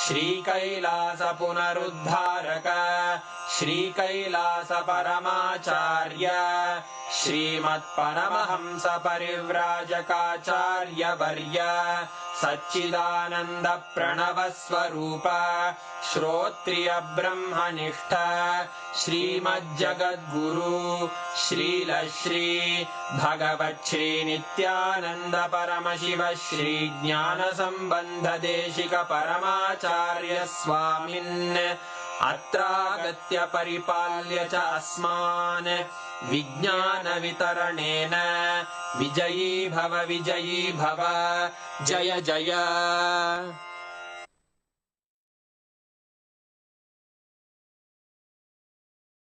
श्री कैलास पुनरुद्धारक श्री कैलास परमाचार्य श्रीमत्परमहंस परिव्राजकाचार्य वर्य सच्चिदानंद प्रणव स्वरूप श्रोत्रिय ब्रह्मनिष्ठ श्रीमज्जगद्गुरु श्रील श्री भगवत् श्री नित्यानंद परमशिव श्री ज्ञान संबंध देशिक परमाचार्य स्वामिन् अत्रागत्य परिपाल्य च अस्मान् विज्ञान वितरणेन विजयी भव जय जय।